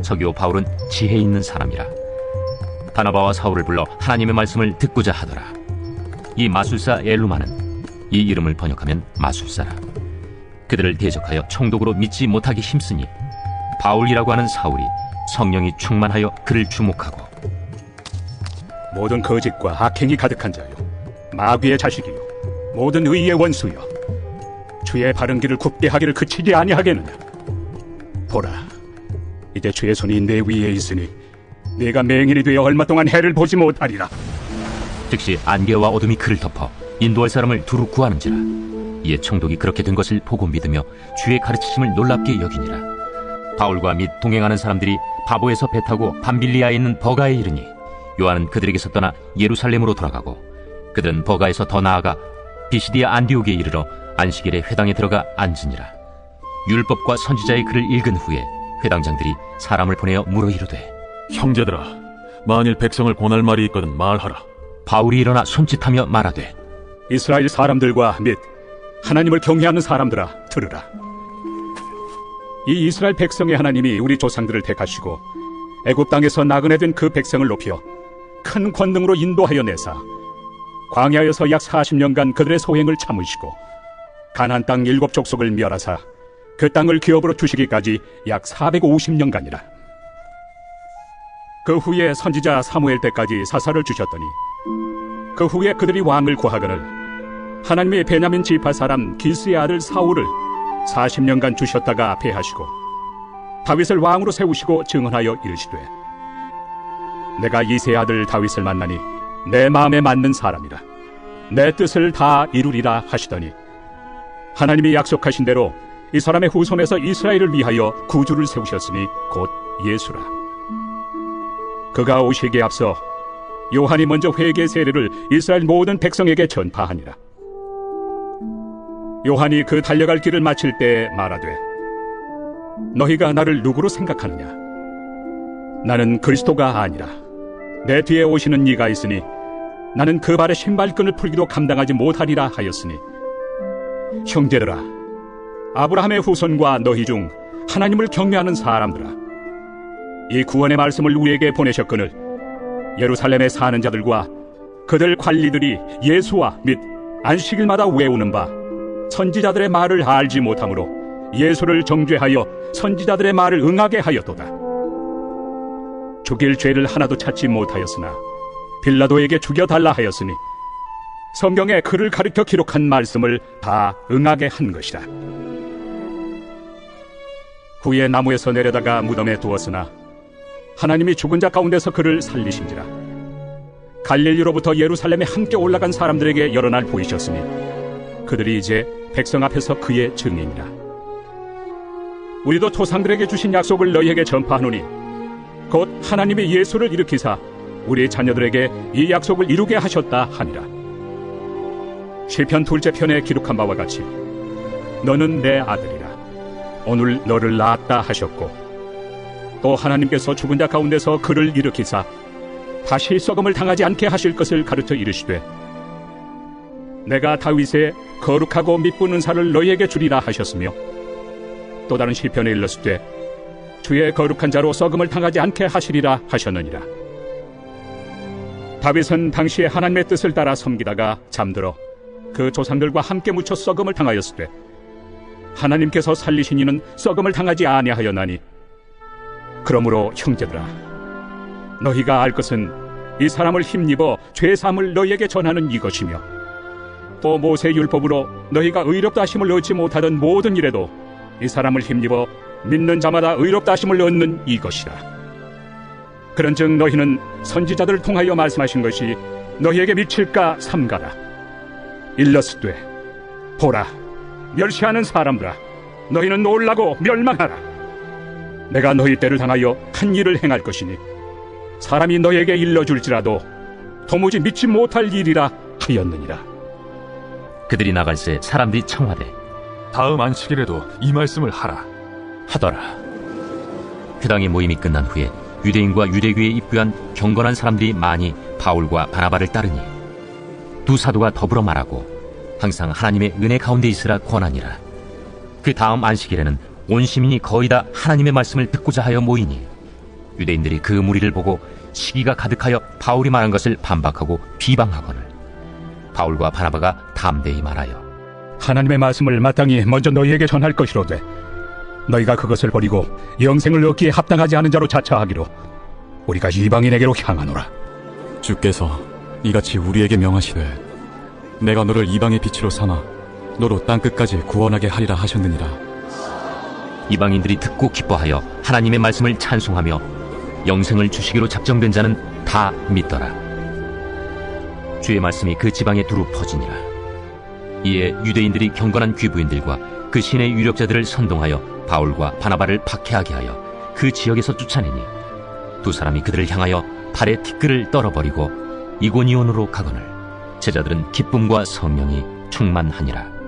서기오 바울은 지혜 있는 사람이라. 바나바와 사울을 불러 하나님의 말씀을 듣고자 하더라. 이 마술사 엘루마는 이 이름을 번역하면 마술사라. 그들을 대적하여 총독으로 믿지 못하게 힘쓰니 바울이라고 하는 사울이 성령이 충만하여 그를 주목하고 모든 거짓과 악행이 가득한 자요 마귀의 자식이요 모든 의의 원수여 주의 바른 길을 굽게 하기를 그치지 아니하겠느냐. 보라, 이제 주의 손이 내 위에 있으니 네가 맹인이 되어 얼마 동안 해를 보지 못하리라. 즉시 안개와 어둠이 그를 덮어 인도할 사람을 두루 구하는지라. 이에 총독이 그렇게 된 것을 보고 믿으며 주의 가르치심을 놀랍게 여기니라. 바울과 및 동행하는 사람들이 바보에서 배 타고 밤빌리아에 있는 버가에 이르니 요한은 그들에게서 떠나 예루살렘으로 돌아가고 그들은 버가에서 더 나아가 비시디아 안디옥에 이르러 안식일에 회당에 들어가 앉으니라. 율법과 선지자의 글을 읽은 후에 회당장들이 사람을 보내어 물어 이르되 형제들아, 만일 백성을 권할 말이 있거든 말하라. 바울이 일어나 손짓하며 말하되 이스라엘 사람들과 및 하나님을 경외하는 사람들아 들으라. 이 이스라엘 백성의 하나님이 우리 조상들을 택하시고 애굽 땅에서 나그네 된 그 백성을 높여 큰 권능으로 인도하여 내사 광야에서 약 40년간 그들의 소행을 참으시고 가나안 땅 7족속을 멸하사 그 땅을 기업으로 주시기까지 약 450년간이라. 그 후에 선지자 사무엘 때까지 사사를 주셨더니 그 후에 그들이 왕을 구하거늘 하나님의 베냐민 지파 사람 기스의 아들 사울을 40년간 주셨다가 패하시고 다윗을 왕으로 세우시고 증언하여 이르시되 내가 이새의 아들 다윗을 만나니 내 마음에 맞는 사람이라 내 뜻을 다 이루리라 하시더니 하나님이 약속하신 대로 이 사람의 후손에서 이스라엘을 위하여 구주를 세우셨으니 곧 예수라. 그가 오시기에 앞서 요한이 먼저 회개 세례를 이스라엘 모든 백성에게 전파하니라. 요한이 그 달려갈 길을 마칠 때 말하되 너희가 나를 누구로 생각하느냐? 나는 그리스도가 아니라 내 뒤에 오시는 이가 있으니 나는 그 발의 신발끈을 풀기도 감당하지 못하리라 하였으니 형제들아, 아브라함의 후손과 너희 중 하나님을 경외하는 사람들아, 이 구원의 말씀을 우리에게 보내셨거늘 예루살렘에 사는 자들과 그들 관리들이 예수와 및 안식일마다 외우는 바 선지자들의 말을 알지 못하므로 예수를 정죄하여 선지자들의 말을 응하게 하였도다. 죽일 죄를 하나도 찾지 못하였으나 빌라도에게 죽여달라 하였으니 성경에 그를 가리켜 기록한 말씀을 다 응하게 한 것이라. 후에 나무에서 내려다가 무덤에 두었으나 하나님이 죽은 자 가운데서 그를 살리신지라. 갈릴리로부터 예루살렘에 함께 올라간 사람들에게 여러 날 보이셨으니 그들이 이제 백성 앞에서 그의 증인이라. 우리도 조상들에게 주신 약속을 너희에게 전파하노니 곧 하나님이 예수를 일으키사 우리 자녀들에게 이 약속을 이루게 하셨다 하니라. 시편 2째 편에 기록한 바와 같이 너는 내 아들이라 오늘 너를 낳았다 하셨고 또 하나님께서 죽은 자 가운데서 그를 일으키사 다시 썩음을 당하지 않게 하실 것을 가르쳐 이르시되 내가 다윗의 거룩하고 미쁜 은사를 너희에게 주리라 하셨으며 또 다른 시편에 일렀을 주의 거룩한 자로 썩음을 당하지 않게 하시리라 하셨느니라. 다윗은 당시에 하나님의 뜻을 따라 섬기다가 잠들어 그 조상들과 함께 묻혀 썩음을 당하였을 때 하나님께서 살리신 이는 썩음을 당하지 아니하였나니 그러므로 형제들아, 너희가 알 것은 이 사람을 힘입어 죄사함을 너희에게 전하는 이것이며 또 모세 율법으로 너희가 의롭다 하심을 얻지 못하던 모든 일에도 이 사람을 힘입어 믿는 자마다 의롭다 하심을 얻는 이것이라. 그런즉 너희는 선지자들을 통하여 말씀하신 것이 너희에게 미칠까 삼가라. 일렀으되 보라, 멸시하는 사람들아, 너희는 놀라고 멸망하라. 내가 너희 때를 당하여 한 일을 행할 것이니 사람이 너희에게 일러줄지라도 도무지 믿지 못할 일이라 하였느니라. 그들이 나갈새 사람들이 청하되 다음 안식일에도 이 말씀을 하라 하더라. 회당의 모임이 끝난 후에 유대인과 유대교에 입교한 경건한 사람들이 많이 바울과 바나바를 따르니 두 사도가 더불어 말하고 항상 하나님의 은혜 가운데 있으라 권하니라. 그 다음 안식일에는 온 시민이 거의 다 하나님의 말씀을 듣고자 하여 모이니 유대인들이 그 무리를 보고 시기가 가득하여 바울이 말한 것을 반박하고 비방하거늘 바울과 바나바가 담대히 말하여 하나님의 말씀을 마땅히 먼저 너희에게 전할 것이로되 너희가 그것을 버리고 영생을 얻기에 합당하지 않은 자로 자처하기로 우리가 이방인에게로 향하노라. 주께서 이같이 우리에게 명하시되 내가 너를 이방의 빛으로 삼아 너로 땅끝까지 구원하게 하리라 하셨느니라. 이방인들이 듣고 기뻐하여 하나님의 말씀을 찬송하며 영생을 주시기로 작정된 자는 다 믿더라. 주의 말씀이 그 지방에 두루 퍼지니라. 이에 유대인들이 경건한 귀부인들과 그 신의 유력자들을 선동하여 바울과 바나바를 박해하게 하여 그 지역에서 쫓아내니 두 사람이 그들을 향하여 발에 티끌을 떨어버리고 이고니온으로 가거늘 제자들은 기쁨과 성령이 충만하니라.